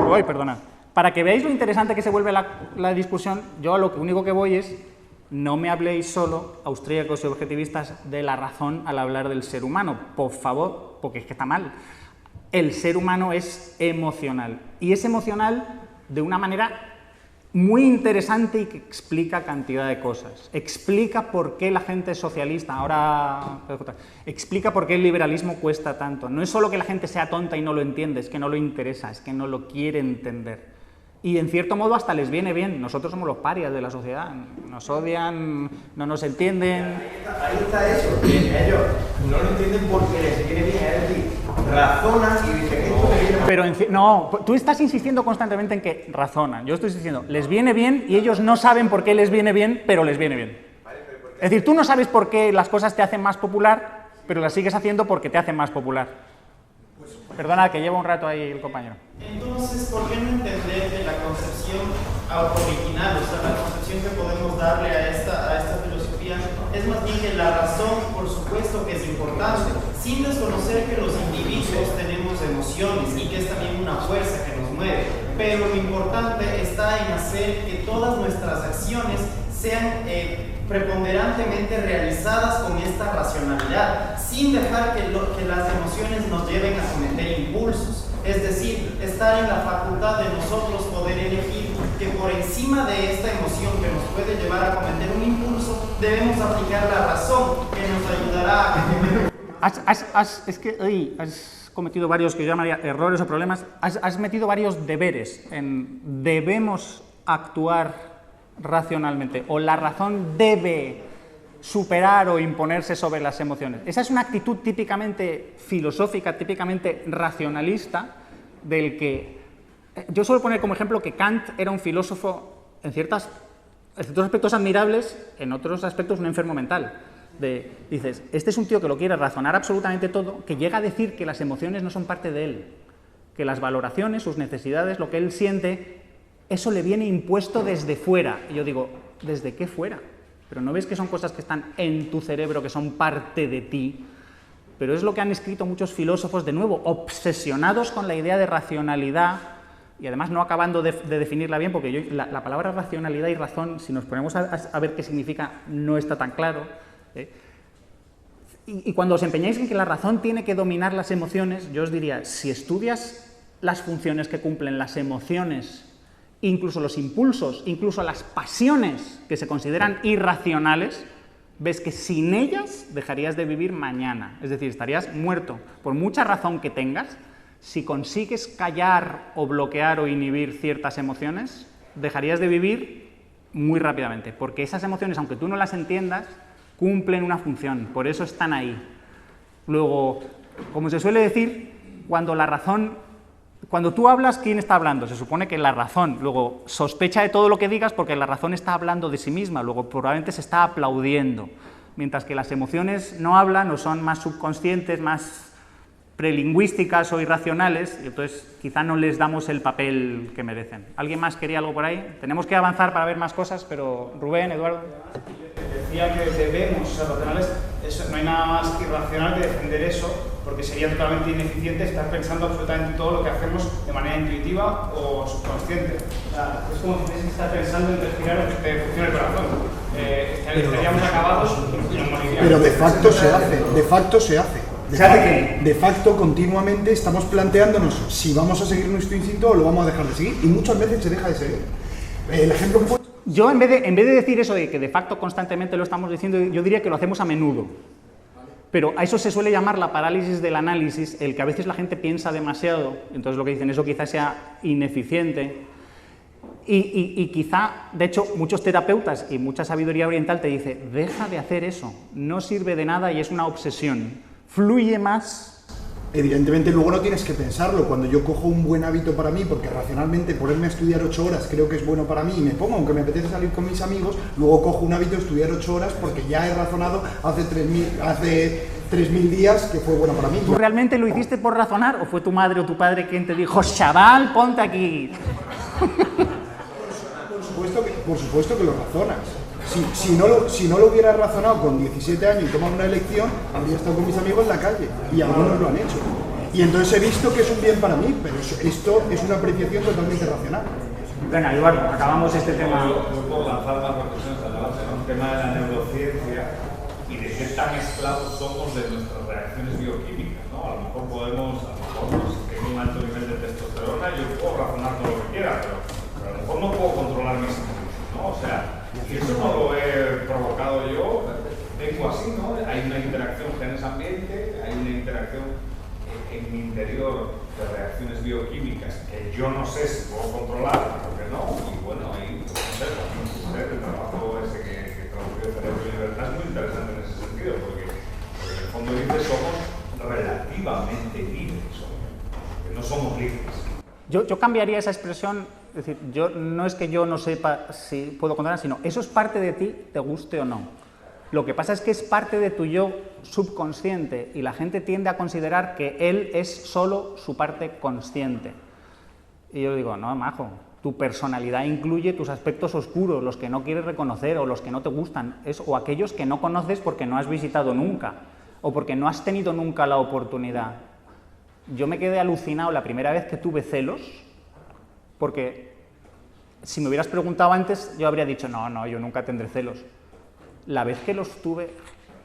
Uy, perdonad. Para que veáis lo interesante que se vuelve la discusión, yo a lo único que voy es... No me habléis solo, austríacos y objetivistas, de la razón al hablar del ser humano, por favor, porque es que está mal. El ser humano es emocional, y es emocional de una manera muy interesante y que explica cantidad de cosas. Explica por qué la gente es socialista, explica por qué el liberalismo cuesta tanto. No es solo que la gente sea tonta y no lo entiende, es que no lo interesa, es que no lo quiere entender. Y en cierto modo hasta les viene bien. Nosotros somos los parias de la sociedad. Nos odian, no nos entienden. Ahí está eso, que ellos no lo entienden porque les viene bien. Es decir, razonan y dicen esto me viene mal. Pero no, tú estás insistiendo constantemente en que razonan. Yo estoy diciendo, les viene bien y ellos no saben por qué les viene bien, pero les viene bien. Es decir, tú no sabes por qué las cosas te hacen más popular, pero las sigues haciendo porque te hacen más popular. Perdona, que lleva un rato ahí el compañero. Entonces, ¿por qué no entender que la concepción original, o sea, la concepción que podemos darle a esta filosofía, es más bien que la razón, por supuesto que es importante, sin desconocer que los individuos tenemos emociones y que es también una fuerza que nos mueve? pero lo importante está en hacer que todas nuestras acciones sean preponderantemente realizadas con esta racionalidad, sin dejar que las emociones nos lleven a cometer impulsos. Es decir, estar en la facultad de nosotros poder elegir que por encima de esta emoción que nos puede llevar a cometer un impulso, debemos aplicar la razón que nos ayudará a que has cometido varios, que yo llamaría errores o problemas, has metido varios deberes en debemos actuar racionalmente o la razón debe superar o imponerse sobre las emociones. Esa es una actitud típicamente filosófica, típicamente racionalista, del que yo suelo poner como ejemplo que Kant era un filósofo en ciertos aspectos admirables, en otros aspectos un enfermo mental. Dices, este es un tío que lo quiere razonar absolutamente todo, que llega a decir que las emociones no son parte de él, que las valoraciones, sus necesidades, lo que él siente, eso le viene impuesto desde fuera. Y yo digo, ¿desde qué fuera? Pero ¿no ves que son cosas que están en tu cerebro, que son parte de ti? Pero es lo que han escrito muchos filósofos, de nuevo, obsesionados con la idea de racionalidad, y además no acabando de definirla bien, porque la palabra racionalidad y razón, si nos ponemos a ver qué significa, no está tan claro. Y cuando os empeñáis en que la razón tiene que dominar las emociones, yo os diría, si estudias las funciones que cumplen las emociones, incluso los impulsos, incluso las pasiones que se consideran irracionales, ves que sin ellas dejarías de vivir mañana, es decir, estarías muerto. Por mucha razón que tengas, si consigues callar o bloquear o inhibir ciertas emociones, dejarías de vivir muy rápidamente, porque esas emociones, aunque tú no las entiendas, cumplen una función, por eso están ahí. Luego, como se suele decir, cuando tú hablas, ¿quién está hablando? Se supone que la razón. Luego, sospecha de todo lo que digas porque la razón está hablando de sí misma, luego probablemente se está aplaudiendo. Mientras que las emociones no hablan o son más subconscientes, más prelingüísticas o irracionales, y entonces quizá no les damos el papel que merecen. ¿Alguien más quería algo por ahí? Tenemos que avanzar para ver más cosas, pero Rubén, Eduardo. Decía que debemos ser racionales, no hay nada más irracional que defender eso, porque sería totalmente ineficiente estar pensando absolutamente todo lo que hacemos de manera intuitiva o subconsciente. O sea, es como si tienes que estar pensando en respirar o que te funcione el corazón. Estaríamos acabados y nos moriríamos. Pero de facto se hace. De facto, continuamente estamos planteándonos si vamos a seguir nuestro instinto o lo vamos a dejar de seguir, y muchas veces se deja de seguir. El ejemplo que yo, en vez de decir eso de que de facto constantemente lo estamos diciendo, yo diría que lo hacemos a menudo. Pero a eso se suele llamar la parálisis del análisis, el que a veces la gente piensa demasiado, entonces lo que dicen, eso quizás sea ineficiente. Y quizá, de hecho, muchos terapeutas y mucha sabiduría oriental te dice, deja de hacer eso, no sirve de nada y es una obsesión. Fluye más. Evidentemente luego no tienes que pensarlo. Cuando yo cojo un buen hábito para mí, porque racionalmente ponerme a estudiar 8 horas creo que es bueno para mí y me pongo, aunque me apetece salir con mis amigos, luego cojo un hábito de estudiar 8 horas porque ya he razonado hace 3.000 días que fue bueno para mí. ¿Tú realmente lo hiciste por razonar o fue tu madre o tu padre quien te dijo, chaval, ponte aquí? Por supuesto que lo razonas. Si no lo hubiera razonado con 17 años y tomado una elección, habría estado con mis amigos en la calle, y algunos lo han hecho. Y entonces he visto que es un bien para mí, pero esto es una apreciación totalmente racional. Venga, Eduardo, acabamos este tema. Yo puedo lanzar más reflexiones al debate, ¿no? El tema de la neurociencia y de qué tan esclavos somos de nuestras reacciones bioquímicas, ¿no? A lo mejor si tengo un alto nivel de testosterona, yo puedo razonar todo lo que quiera, pero a lo mejor no puedo controlar mis impulsos, ¿no? O sea, y eso no lo he provocado yo, vengo así, ¿no? Hay una interacción genes-ambiente, hay una interacción en mi interior de reacciones bioquímicas que yo no sé si puedo controlar, porque no, y bueno, ahí, el trabajo ese que traducido Cerebro y Libertad es muy interesante en ese sentido, porque en el fondo dice somos relativamente libres, que no somos libres. Yo cambiaría esa expresión. Es decir, no es que yo no sepa si puedo controlar, sino eso es parte de ti, te guste o no. Lo que pasa es que es parte de tu yo subconsciente y la gente tiende a considerar que él es solo su parte consciente. Y yo digo, no, majo, tu personalidad incluye tus aspectos oscuros, los que no quieres reconocer o los que no te gustan, o aquellos que no conoces porque no has visitado nunca o porque no has tenido nunca la oportunidad. Yo me quedé alucinado la primera vez que tuve celos. Porque si me hubieras preguntado antes, yo habría dicho, no, yo nunca tendré celos. La vez que los tuve,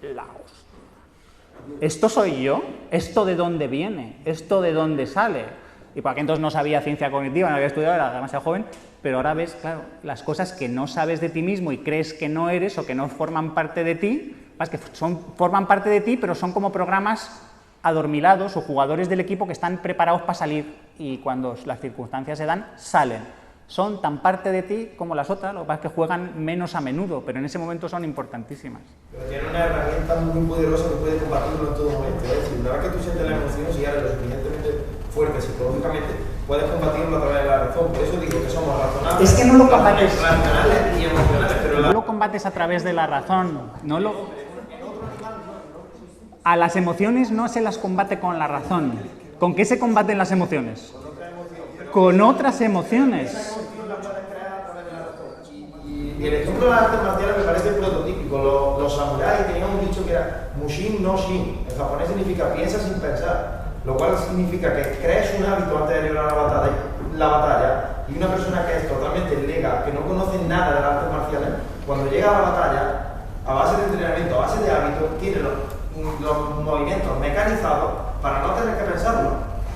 la hostia. ¿Esto soy yo? ¿Esto de dónde viene? ¿Esto de dónde sale? Y por aquel entonces no sabía ciencia cognitiva, no había estudiado, era demasiado joven, pero ahora ves, claro, las cosas que no sabes de ti mismo y crees que no eres o que no forman parte de ti, es que forman parte de ti, pero son como programas adormilados o jugadores del equipo que están preparados para salir y cuando las circunstancias se dan, salen. Son tan parte de ti como las otras, lo que pasa es que juegan menos a menudo, pero en ese momento son importantísimas. Pero tiene una herramienta muy poderosa que puede combatirlo en todo momento. Es decir, una vez que tú sientes la emoción, si eres lo suficientemente fuerte psicológicamente, puedes combatirlo a través de la razón. Por eso digo que somos razonables, es que no lo combates racionales y emocionales. Pero no lo combates a través de la razón. A las emociones no se las combate con la razón. ¿Con qué se combaten las emociones? Con otras emociones. Y el ejemplo de las artes marciales me parece prototípico. Los samuráis tenían un dicho que era Mushin no Shin. En japonés significa piensa sin pensar, lo cual significa que crees un hábito antes de librar la batalla y una persona que es totalmente lega, que no conoce nada de las artes marciales, cuando llega a la batalla, a base de entrenamiento, a base de hábito, tiene los movimientos mecanizados para no tener que pensarlo.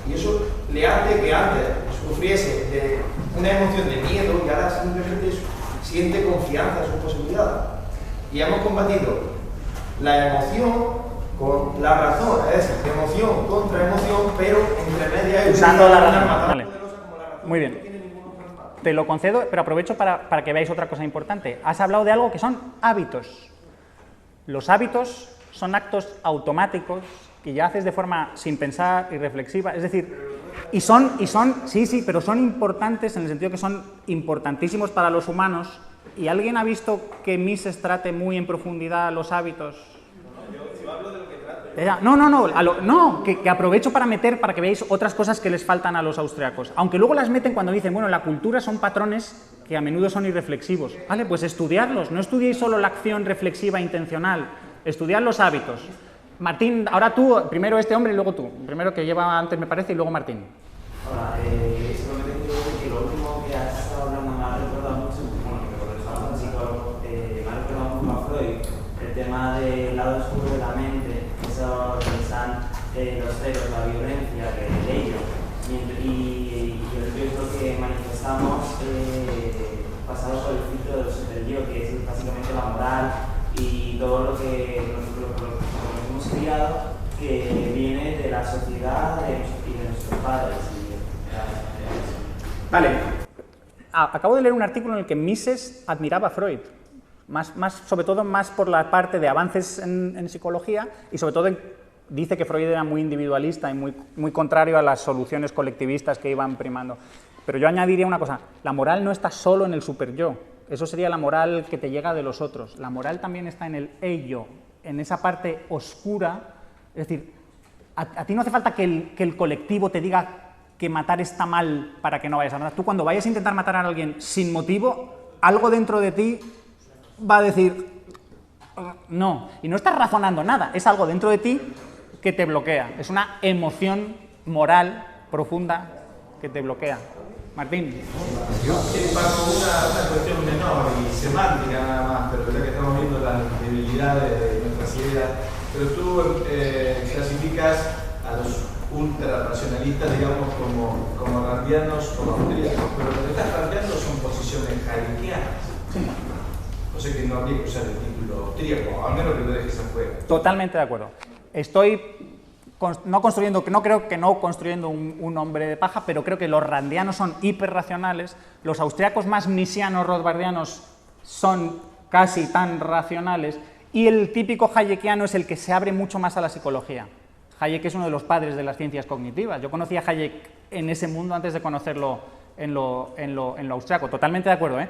Y eso le hace que antes sufriese de una emoción de miedo y ahora simplemente siente confianza en sus posibilidades. Y hemos combatido la emoción con la razón, es decir, emoción contra emoción, pero entre medias usando la razón. Vale. Muy bien. Te lo concedo, pero aprovecho para que veáis otra cosa importante. Has hablado de algo que son hábitos. Los hábitos son actos automáticos que ya haces de forma sin pensar y reflexiva, es decir, sí, pero son importantes en el sentido que son importantísimos para los humanos. ¿Y alguien ha visto que Mises trate muy en profundidad los hábitos? Yo hablo de lo que trato. Que aprovecho para que veáis otras cosas que les faltan a los austriacos. Aunque luego las meten cuando dicen, bueno, la cultura son patrones que a menudo son irreflexivos. Vale, pues estudiarlos, no estudiéis solo la acción reflexiva e intencional, estudiad los hábitos. Martín, ahora tú, primero este hombre y luego tú. Primero que lleva antes, me parece, y luego Martín. Hola, solamente digo que lo último que has estado hablando me ha recordado mucho, bueno, que por eso hablo de psicólogo, me ha recordado un poco a Freud, el tema del lado oscuro de la mente, eso que están los celos, la violencia, el ello, y es lo que manifestamos pasado por el filtro del super-yo, que es básicamente la moral y todo lo que hemos criado, que viene de la sociedad y de nuestros padres. Vale. Acabo de leer un artículo en el que Mises admiraba a Freud, sobre todo más por la parte de avances en psicología y sobre todo dice que Freud era muy individualista y muy contrario a las soluciones colectivistas que iban primando. Pero yo añadiría una cosa, la moral no está solo en el super-yo, eso sería la moral que te llega de los otros, la moral también está en el ello, en esa parte oscura, es decir, a ti no hace falta que el colectivo te diga que matar está mal para que no vayas a matar. Tú cuando vayas a intentar matar a alguien sin motivo, algo dentro de ti va a decir no, y no estás razonando nada, es algo dentro de ti que te bloquea, es una emoción moral profunda que te bloquea. Martín. Para una cuestión menor y semántica nada más, pero ya que estamos viendo las debilidades de nuestras ideas, pero tú clasificas a los ultrarracionalistas, digamos, como randianos, como austríacos, pero lo que estás randeando son posiciones hayekianas. Sí. O sea que no habría que usar el título austríaco, al menos que lo dejes afuera. Totalmente de acuerdo. Estoy no creo que no construyendo un hombre de paja, pero creo que los randianos son hiperracionales, los austriacos más miesianos, rothbardianos son casi tan racionales, y el típico hayekiano es el que se abre mucho más a la psicología. Hayek es uno de los padres de las ciencias cognitivas. Yo conocí a Hayek en ese mundo antes de conocerlo en lo austriaco. Totalmente de acuerdo, ¿eh?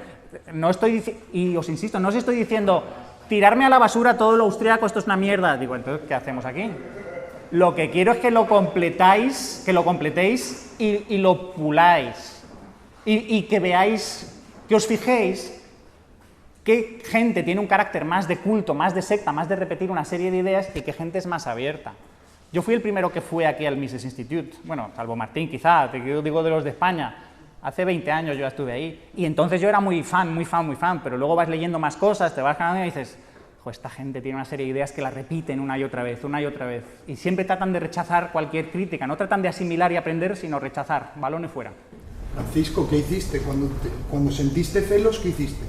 Y os insisto, no os estoy diciendo tirarme a la basura todo lo austriaco, esto es una mierda. Digo, entonces, ¿qué hacemos aquí? Lo que quiero es que lo completéis y lo puláis. Y que veáis, que os fijéis qué gente tiene un carácter más de culto, más de secta, más de repetir una serie de ideas y qué gente es más abierta. Yo fui el primero que fue aquí al Mises Institute, bueno, salvo Martín quizá, te digo de los de España, Hace 20 años yo ya estuve ahí. Y entonces yo era muy fan, pero luego vas leyendo más cosas, te vas ganando y dices, jo, esta gente tiene una serie de ideas que la repiten una y otra vez. Y siempre tratan de rechazar cualquier crítica, no tratan de asimilar y aprender, sino rechazar, balones fuera. Francisco, ¿qué hiciste? Cuando sentiste celos, ¿qué hiciste?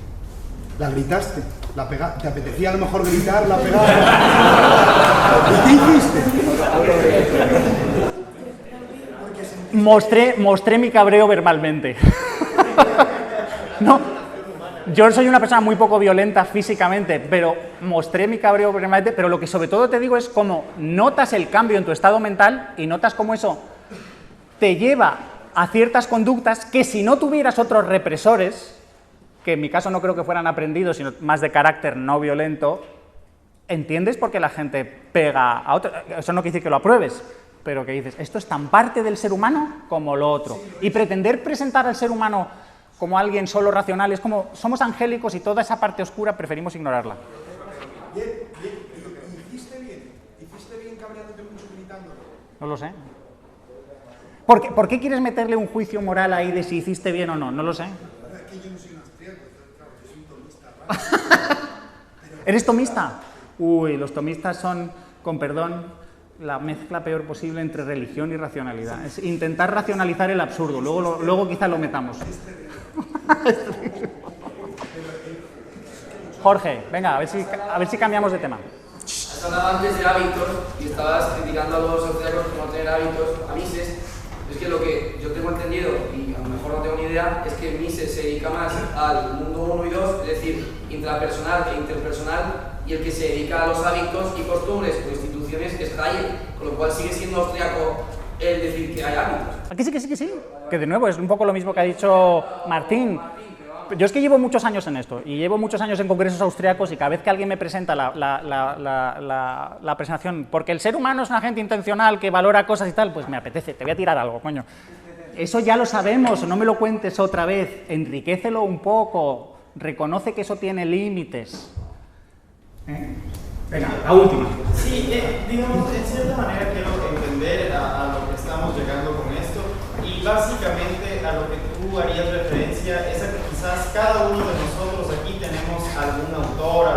¿La gritaste? ¿La pegaste? ¿Te apetecía a lo mejor gritar, la pegar? ¿Y qué hiciste? Mostré mi cabreo verbalmente. No, yo soy una persona muy poco violenta físicamente, pero mostré mi cabreo verbalmente, pero lo que sobre todo te digo es cómo notas el cambio en tu estado mental y notas cómo eso te lleva a ciertas conductas que si no tuvieras otros represores, que en mi caso no creo que fueran aprendidos, sino más de carácter no violento, ¿entiendes por qué la gente pega a otro? Eso no quiere decir que lo apruebes, pero que dices, esto es tan parte del ser humano como lo otro. Y pretender presentar al ser humano como alguien solo racional es como, somos angélicos y toda esa parte oscura preferimos ignorarla. ¿Hiciste bien cabreándote mucho gritándolo? No lo sé. ¿Por qué quieres meterle un juicio moral ahí de si hiciste bien o no? No lo sé. Es que yo no soy un austríaco, claro, yo soy un tomista. ¿Eres tomista? Uy, los tomistas son, con perdón, la mezcla peor posible entre religión y racionalidad. Es intentar racionalizar el absurdo, luego quizá lo metamos. Jorge, venga, a ver si cambiamos de tema. Has hablado antes de hábitos y estabas criticando a los austríacos por no tener hábitos, a Mises. Es que lo que yo tengo entendido, y a lo mejor no tengo ni idea, es que Mises se dedica más al mundo 1 y 2, es decir, intrapersonal e interpersonal, y el que se dedica a los hábitos y costumbres o instituciones es Hayek, con lo cual sigue siendo austríaco el decir que hay hábitos. Aquí sí. Que de nuevo es un poco lo mismo que ha dicho Martín. Yo es que llevo muchos años en esto, y llevo muchos años en congresos austriacos, y cada vez que alguien me presenta la presentación, porque el ser humano es un agente intencional que valora cosas y tal, pues me apetece, te voy a tirar algo, coño. Eso ya lo sabemos, no me lo cuentes otra vez, enriquécelo un poco, reconoce que eso tiene límites. Venga, la última. Sí, digamos, en cierta manera quiero entender a lo que estamos llegando con esto, y básicamente a lo que tú harías referencia es a que quizás cada uno de nosotros aquí tenemos algún autor,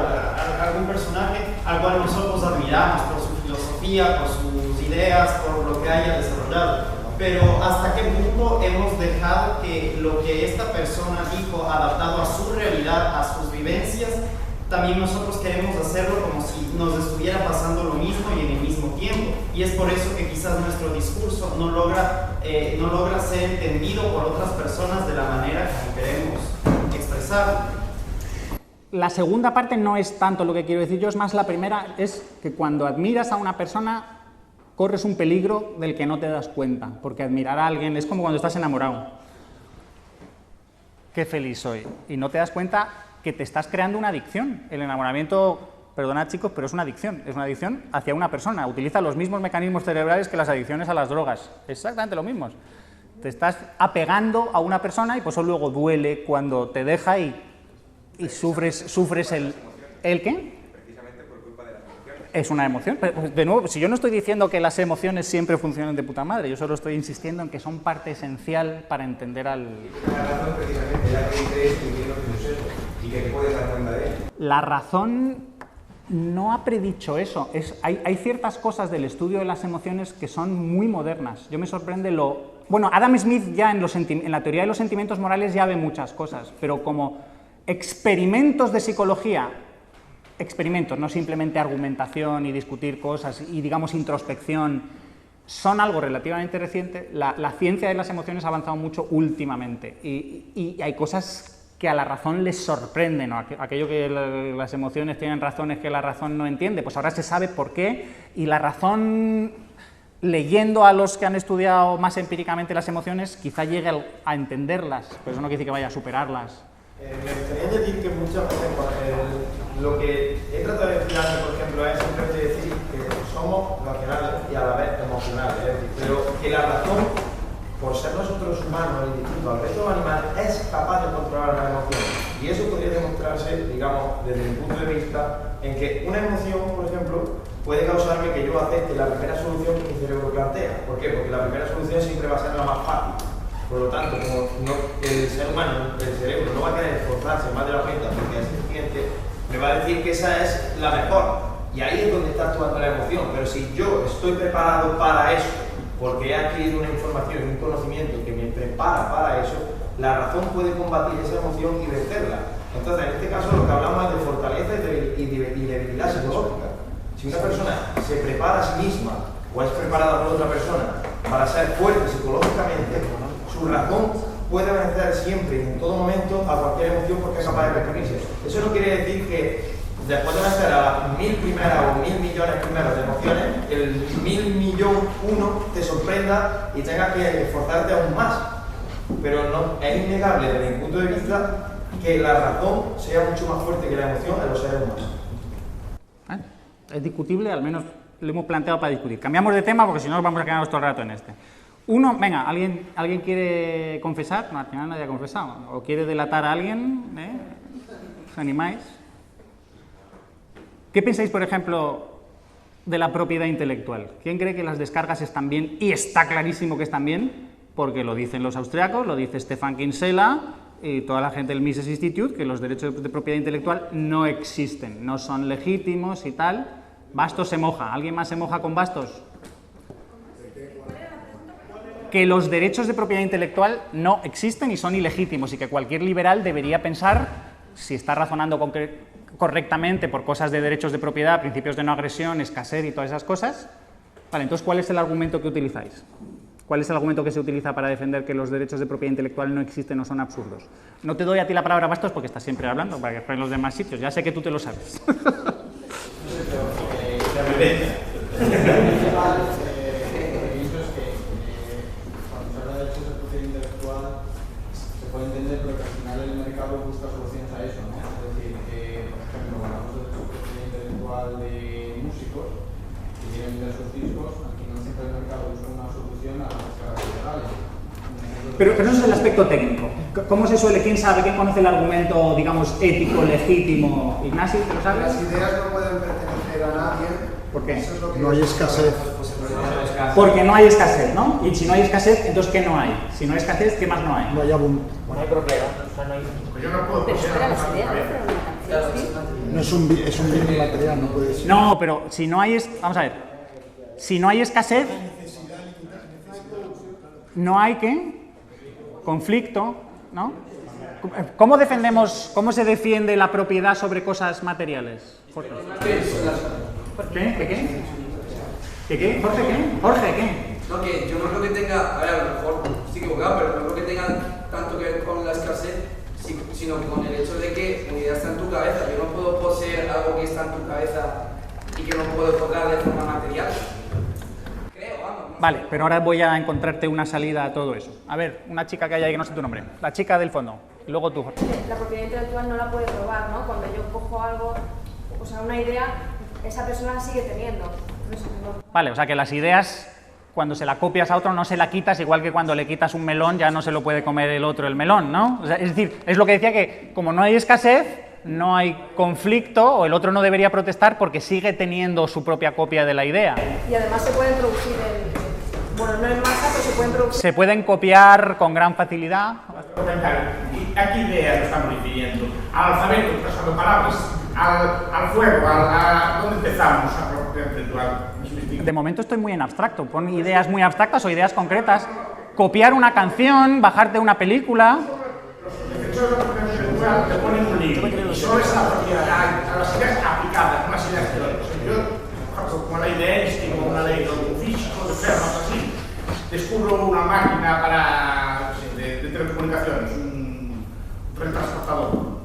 algún personaje al cual nosotros admiramos por su filosofía, por sus ideas, por lo que haya desarrollado. Pero hasta qué punto hemos dejado que lo que esta persona dijo, adaptado a su realidad, a sus vivencias, también nosotros queremos hacerlo como si nos estuviera pasando lo mismo y en el mismo tiempo. Y es por eso que quizás nuestro discurso no logra ser entendido por otras personas de la manera que queremos expresarlo. La segunda parte no es tanto lo que quiero decir yo, es más la primera, es que cuando admiras a una persona corres un peligro del que no te das cuenta, porque admirar a alguien es como cuando estás enamorado. Qué feliz soy. Y no te das cuenta que te estás creando una adicción. El enamoramiento, perdonad chicos, pero es una adicción hacia una persona. Utiliza los mismos mecanismos cerebrales que las adicciones a las drogas. Exactamente lo mismo. Te estás apegando a una persona y pues eso luego duele cuando te deja y sufres el ¿qué? Precisamente por culpa de las emociones. Es una emoción. Pero, de nuevo, si yo no estoy diciendo que las emociones siempre funcionan de puta madre, yo solo estoy insistiendo en que son parte esencial para entender al... La razón precisamente, ya que dice esto y que no es eso, y que te puedes dar cuenta de él. La razón no ha predicho eso. Hay ciertas cosas del estudio de las emociones que son muy modernas. Yo me sorprende lo... Bueno, Adam Smith ya en la teoría de los sentimientos morales ya ve muchas cosas, pero como experimentos de psicología, experimentos, no simplemente argumentación y discutir cosas y, digamos, introspección, son algo relativamente reciente. La ciencia de las emociones ha avanzado mucho últimamente y hay cosas que a la razón les sorprenden, ¿no? Aquello que las emociones tienen razones que la razón no entiende, pues ahora se sabe por qué, y la razón, leyendo a los que han estudiado más empíricamente las emociones, quizá llegue a entenderlas, pero eso no quiere decir que vaya a superarlas. Me gustaría añadir que muchas veces lo que he tratado de explicar, por ejemplo, es simplemente decir que somos racionales y a la vez emocionales, pero que la razón, por ser nosotros humanos y distintos al resto de animales, es capaz de controlar las emociones. Y eso podría demostrarse, digamos, desde mi punto de vista, en que una emoción, por ejemplo, puede causarme que yo acepte la primera solución que mi cerebro plantea. ¿Por qué? Porque la primera solución siempre va a ser la más fácil. Por lo tanto, como el ser humano, el cerebro, no va a querer esforzarse más de la cuenta porque es eficiente, me va a decir que esa es la mejor. Y ahí es donde está actuando la emoción. Pero si yo estoy preparado para eso, porque he adquirido una información y un conocimiento que me prepara para eso, la razón puede combatir esa emoción y vencerla. Entonces, en este caso, lo que hablamos es de fortaleza y debilidad psicológica. Si una persona se prepara a sí misma o es preparada por otra persona para ser fuerte psicológicamente, su razón puede vencer siempre y en todo momento a cualquier emoción porque es capaz de reprimirse. Eso no quiere decir que después de vencer a las 1000 primeras o 1000 millones primeras de emociones, el 1000.000.001 te sorprenda y tengas que esforzarte aún más. Pero no, es innegable desde mi punto de vista que la razón sea mucho más fuerte que la emoción en los seres humanos. Es discutible, al menos lo hemos planteado para discutir. Cambiamos de tema porque si no vamos a quedarnos todo el rato en este. Uno, venga, ¿alguien quiere confesar? No, al final nadie ha confesado. ¿O quiere delatar a alguien? ¿Os animáis? ¿Qué pensáis, por ejemplo, de la propiedad intelectual? ¿Quién cree que las descargas están bien? Y está clarísimo que están bien, porque lo dicen los austriacos, lo dice Stefan Kinsella y toda la gente del Mises Institute, que los derechos de propiedad intelectual no existen, no son legítimos y tal. Bastos se moja. ¿Alguien más se moja con Bastos? Que los derechos de propiedad intelectual no existen y son ilegítimos y que cualquier liberal debería pensar, si está razonando correctamente por cosas de derechos de propiedad, principios de no agresión, escasez y todas esas cosas. Vale, entonces, ¿cuál es el argumento que utilizáis? ¿Cuál es el argumento que se utiliza para defender que los derechos de propiedad intelectual no existen o son absurdos? No te doy a ti la palabra, Bastos, porque estás siempre hablando, para que fueran los demás sitios. Ya sé que tú te lo sabes. Puede entender, pero que al final el mercado busca soluciones a eso, ¿no? Es decir, que, por ejemplo, cuando hablamos de propiedad intelectual de músicos que quieren vender sus discos, aquí no siempre el mercado busca una solución a las descargas ilegales. Pero eso es el aspecto técnico. ¿Cómo se suele? ¿Quién sabe? ¿Quién conoce el argumento, digamos, ético, legítimo? Ignacio, ¿te lo sabes? Las ideas no pueden pertenecer a nadie. ¿Por qué? Eso es lo que No hay escasez. Porque no hay escasez, ¿no? Y si no hay escasez, entonces ¿qué no hay? Si no hay escasez, ¿qué más no hay? No hay abundancia. No hay propiedad. O sea, no hay... Pues yo no puedo poseer una cosa en mi cabeza. No es un bien material, no puede ser. No, pero si no hay... Vamos a ver. Si no hay escasez, no hay ¿qué? Conflicto, ¿no? ¿Cómo defendemos, cómo se defiende la propiedad sobre cosas materiales? Jorge. ¿Qué? ¿Qué? ¿Jorge qué? ¿Jorge qué? No, que yo no creo que tenga, a ver, a lo mejor estoy equivocado, pero no creo que tenga tanto que ver con la escasez, sino con el hecho de que una idea está en tu cabeza. Yo no puedo poseer algo que está en tu cabeza y que no puedo tocar de forma material. Creo, vamos. Vale, pero ahora voy a encontrarte una salida a todo eso. A ver, una chica que hay ahí que no sé tu nombre. La chica del fondo. Y luego tú, Jorge. La propiedad intelectual no la puedes robar, ¿no? Cuando yo cojo algo, o sea, una idea, esa persona la sigue teniendo. Vale, o sea que las ideas, cuando se la copias a otro, no se la quitas, igual que cuando le quitas un melón, ya no se lo puede comer el otro el melón, ¿no? O sea, es decir, es lo que decía que como no hay escasez, no hay conflicto, o el otro no debería protestar porque sigue teniendo su propia copia de la idea. Y además se pueden producir bueno, no en masa, pero se pueden producir. Se pueden copiar con gran facilidad. ¿A qué ideas nos estamos refiriendo? ¿Al alfabeto, usando palabras? ¿Al fuego? ¿Dónde empezamos a propiedad intelectual? De momento estoy muy en abstracto. Pon ideas muy abstractas o ideas concretas. Copiar una canción, bajarte una película. Los defensores de la propiedad intelectual te ponen un límite. Y solo es a las ideas aplicadas, no las ideas teóricas. Yo, como la idea Einstein, como una ley de un físico, de Fermat, así, descubro una máquina de telecomunicaciones, un transportador.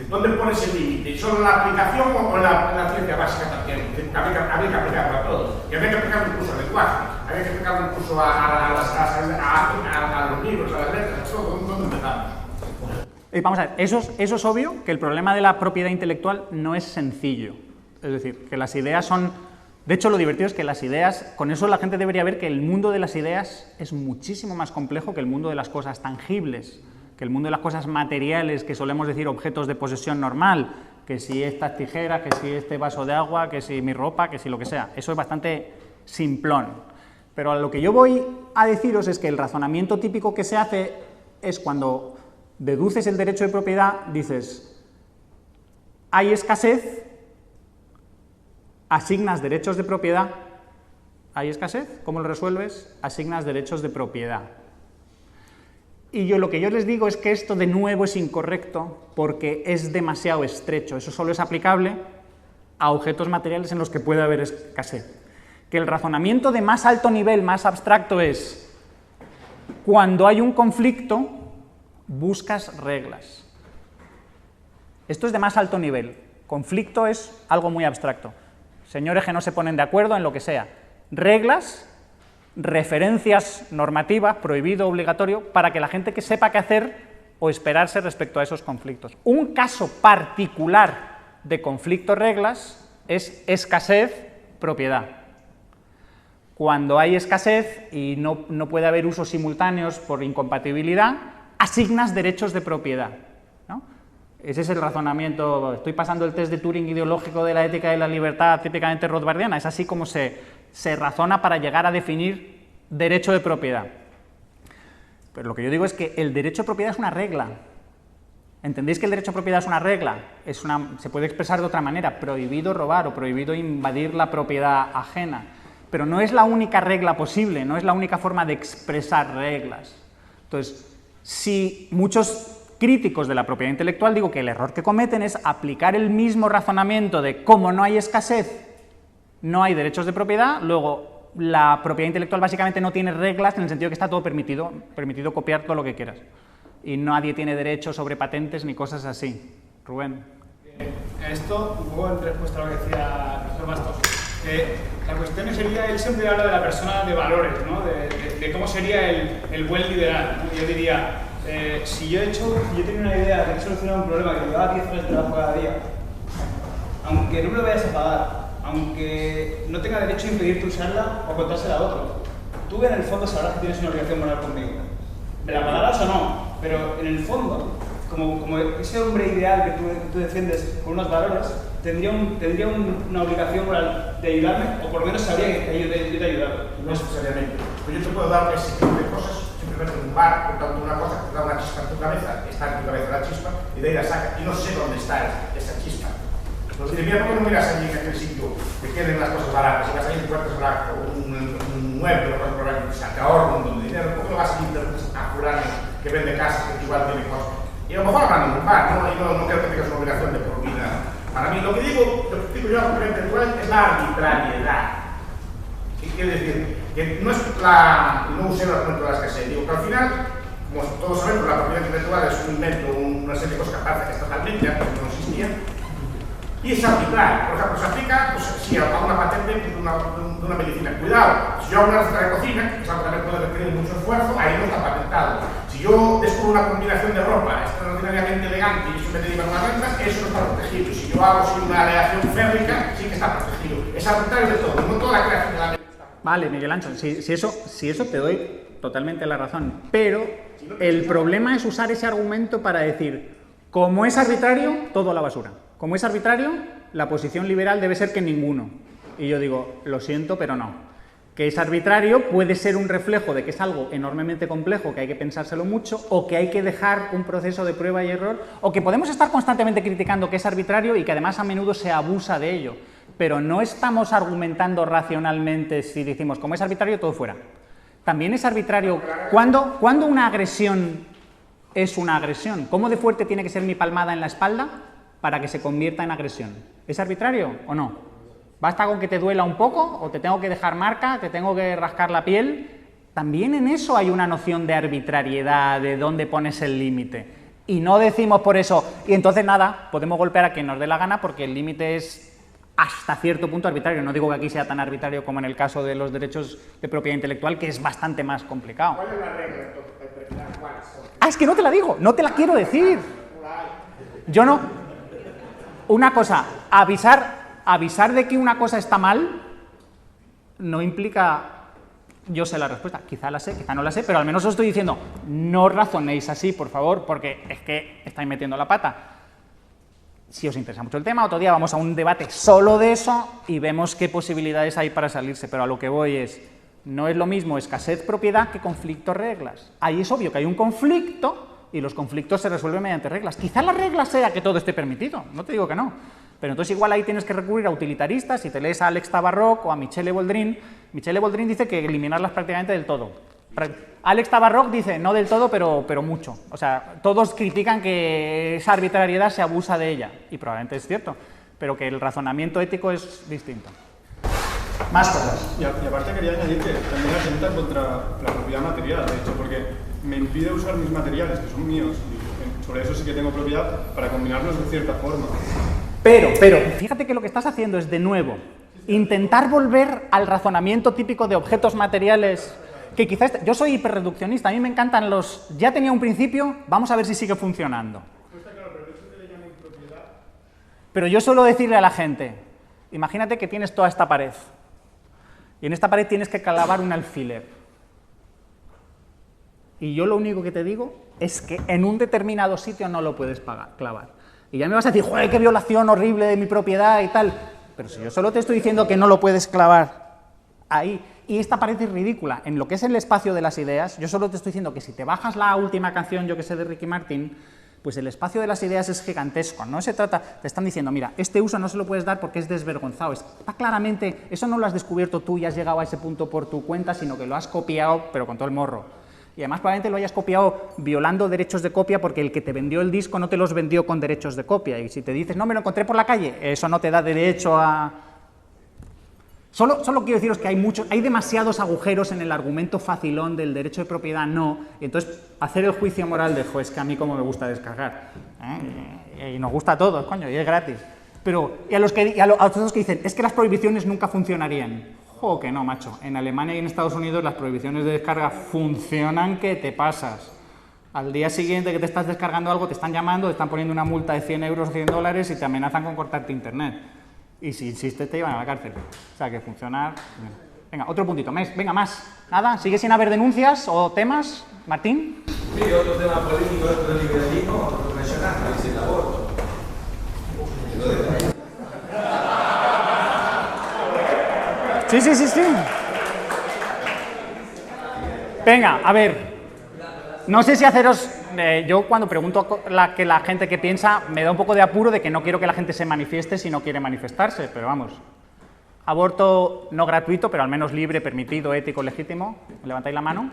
¿Dónde pones el límite? ¿Solo en la aplicación o en la ciencia básica también? Habría que aplicarlo a todo. Y habría que aplicarlo incluso al lenguaje. Habría que aplicarlo incluso a los libros, a las letras, a todo. ¿Dónde empezamos? Vamos a ver, eso es obvio que el problema de la propiedad intelectual no es sencillo. Es decir, que las ideas son... De hecho, lo divertido es que las ideas... Con eso la gente debería ver que el mundo de las ideas es muchísimo más complejo que el mundo de las cosas tangibles, que el mundo de las cosas materiales, que solemos decir objetos de posesión normal, que si estas tijeras, que si este vaso de agua, que si mi ropa, que si lo que sea. Eso es bastante simplón. Pero a lo que yo voy a deciros es que el razonamiento típico que se hace es cuando deduces el derecho de propiedad, dices, hay escasez, asignas derechos de propiedad, ¿hay escasez? ¿Cómo lo resuelves? Asignas derechos de propiedad. Y lo que yo les digo es que esto de nuevo es incorrecto porque es demasiado estrecho. Eso solo es aplicable a objetos materiales en los que puede haber escasez. Que el razonamiento de más alto nivel, más abstracto es, cuando hay un conflicto, buscas reglas. Esto es de más alto nivel. Conflicto es algo muy abstracto. Señores que no se ponen de acuerdo en lo que sea. Reglas, referencias normativas, prohibido, obligatorio, para que la gente que sepa qué hacer o esperarse respecto a esos conflictos. Un caso particular de conflicto-reglas es escasez, propiedad. Cuando hay escasez y no puede haber usos simultáneos por incompatibilidad, asignas derechos de propiedad, ¿no? Ese es el razonamiento. Estoy pasando el test de Turing ideológico de la ética y la libertad típicamente rothbardiana. Es así como se razona para llegar a definir derecho de propiedad. Pero lo que yo digo es que el derecho de propiedad es una regla. ¿Entendéis que el derecho de propiedad es una regla? Se puede expresar de otra manera, prohibido robar o prohibido invadir la propiedad ajena. Pero no es la única regla posible, no es la única forma de expresar reglas. Entonces, si muchos críticos de la propiedad intelectual digo que el error que cometen es aplicar el mismo razonamiento de cómo no hay escasez, no hay derechos de propiedad, luego la propiedad intelectual básicamente no tiene reglas en el sentido que está todo permitido copiar todo lo que quieras. Y nadie tiene derecho sobre patentes ni cosas así. Rubén. Esto, un poco en respuesta a lo que decía el profesor Bastos, la cuestión sería, él siempre habla de la persona de valores, ¿no? de cómo sería el buen liberal, ¿no? Yo diría, si yo tengo una idea de solucionar un problema que me lleva 10 horas de trabajo cada día, aunque no me lo vayas a pagar, aunque no tenga derecho a impedirte usarla o contársela a otro, tú en el fondo sabrás que tienes una obligación moral conmigo. ¿Me la pagarás o no? Pero en el fondo, como ese hombre ideal que tú defiendes con unos valores, tendría una obligación moral de ayudarme, o por lo menos sabría que yo te he ayudado. No necesariamente. Pues yo te puedo dar ese tipo de cosas, simplemente en un bar, contando una cosa que te da una chispa en tu cabeza, está en tu cabeza la chispa, y de ahí la saca, y no sé dónde está esa chispa. Entonces diré, mira, ¿por qué no miras allí en aquel sitio que queden las cosas baratas? Si vas allí y encuentras un mueble, lo vas a probar y te ahorra un montón de dinero, ¿por qué no vas a ir a fulano que vende casas que igual tiene cosas? Y a lo mejor hablando en un bar, ¿no? Y no creo que tengas una obligación de por vida, ¿no? Para mí, lo que digo yo a la propiedad intelectual es la arbitrariedad. ¿Qué quiere decir? Que no es no usé el argumento de la escasez. Digo que al final, como todos sabemos, la propiedad intelectual es un invento, una serie de cosas que aparecen estatalmente, antes no existían, y es arbitrario. Por ejemplo, se aplica, pues, si a una patente de una medicina. Cuidado, si yo hago una receta de cocina, que es algo que también puede requerir mucho esfuerzo, ahí no está patentado. Si yo descubro una combinación de ropa extraordinariamente elegante y eso me deriva unas rentas, eso no está protegido. Y si yo hago una aleación férrica, sí que está protegido. Es arbitrario de todo, no toda la creación de la mente. Vale, Miguel Ancho, si eso te doy totalmente la razón, pero el problema es usar ese argumento para decir, como es arbitrario, todo a la basura. Como es arbitrario, la posición liberal debe ser que ninguno. Y yo digo, lo siento, pero no. Que es arbitrario puede ser un reflejo de que es algo enormemente complejo, que hay que pensárselo mucho, o que hay que dejar un proceso de prueba y error, o que podemos estar constantemente criticando que es arbitrario y que además a menudo se abusa de ello. Pero no estamos argumentando racionalmente si decimos, como es arbitrario, todo fuera. También es arbitrario. ¿Cuándo una agresión es una agresión? ¿Cómo de fuerte tiene que ser mi palmada en la espalda para que se convierta en agresión? ¿Es arbitrario o no? ¿Basta con que te duela un poco o te tengo que dejar marca, te tengo que rascar la piel? También en eso hay una noción de arbitrariedad, de dónde pones el límite. Y no decimos por eso, y entonces nada, podemos golpear a quien nos dé la gana porque el límite es hasta cierto punto arbitrario. No digo que aquí sea tan arbitrario como en el caso de los derechos de propiedad intelectual, que es bastante más complicado. ¿Cuál es la regla entonces? Ah, es que no te la digo, no te la quiero decir. Yo no. Una cosa, avisar de que una cosa está mal no implica, yo sé la respuesta, quizá la sé, quizá no la sé, pero al menos os estoy diciendo, no razonéis así, por favor, porque es que estáis metiendo la pata. Si os interesa mucho el tema, otro día vamos a un debate solo de eso y vemos qué posibilidades hay para salirse, pero a lo que voy es, No es lo mismo escasez-propiedad que conflicto-reglas. Ahí es obvio que hay un conflicto y los conflictos se resuelven mediante reglas. Quizá la regla sea que todo esté permitido, no te digo que no. Pero entonces igual ahí tienes que recurrir a utilitaristas, si te lees a Alex Tabarrok o a Michele Boldrin. Michele Boldrin dice que eliminarlas prácticamente del todo. Alex Tabarrok dice no del todo, pero mucho. O sea, todos critican que esa arbitrariedad se abusa de ella, y probablemente es cierto, pero que el razonamiento ético es distinto. Más cosas. Y aparte quería añadir que también atenta contra la propiedad material, de hecho, porque me impide usar mis materiales, que son míos, y sobre eso sí que tengo propiedad, para combinarlos de cierta forma. Pero, fíjate que lo que estás haciendo es, de nuevo, intentar volver al razonamiento típico de objetos materiales, que quizás... Yo soy hiperreduccionista, a mí me encantan los... Ya tenía un principio, vamos a ver si sigue funcionando. Pero yo suelo decirle a la gente, imagínate que tienes toda esta pared, y en esta pared tienes que clavar un alfiler. Y yo lo único que te digo es que en un determinado sitio no lo puedes clavar. Y ya me vas a decir, ¡joder, qué violación horrible de mi propiedad y tal! Pero si yo solo te estoy diciendo que no lo puedes clavar ahí, y esta pared es ridícula, en lo que es el espacio de las ideas, yo solo te estoy diciendo que si te bajas la última canción, yo que sé, de Ricky Martin, pues el espacio de las ideas es gigantesco. No se trata, te están diciendo, mira, este uso no se lo puedes dar porque es desvergonzado. Está claramente, eso no lo has descubierto tú y has llegado a ese punto por tu cuenta, sino que lo has copiado, pero con todo el morro. Y además probablemente lo hayas copiado violando derechos de copia porque el que te vendió el disco no te los vendió con derechos de copia. Y si te dices, no, me lo encontré por la calle, eso no te da derecho a... Solo quiero deciros que hay demasiados agujeros en el argumento facilón del derecho de propiedad, no. Y entonces, hacer el juicio moral de, es que a mí como me gusta descargar. Y nos gusta a todos, coño, y es gratis. Pero, y a los otros que dicen, es que las prohibiciones nunca funcionarían. Jo, que no, macho. En Alemania y en Estados Unidos las prohibiciones de descarga funcionan que te pasas. Al día siguiente que te estás descargando algo, te están llamando, te están poniendo una multa de 100 euros o 100 dólares y te amenazan con cortarte internet. Y si insistes te llevan a la cárcel. O sea, que funciona... Venga, otro puntito. Venga, más. ¿Nada? ¿Sigue sin haber denuncias o temas? ¿Martín? Sí, otro tema político dentro del liberalismo, otro mencionaste, es el aborto. Sí. Venga, a ver. No sé si haceros... yo cuando pregunto a la gente qué piensa, me da un poco de apuro de que no quiero que la gente se manifieste si no quiere manifestarse, pero vamos. Aborto no gratuito, pero al menos libre, permitido, ético, legítimo. ¿Levantáis la mano?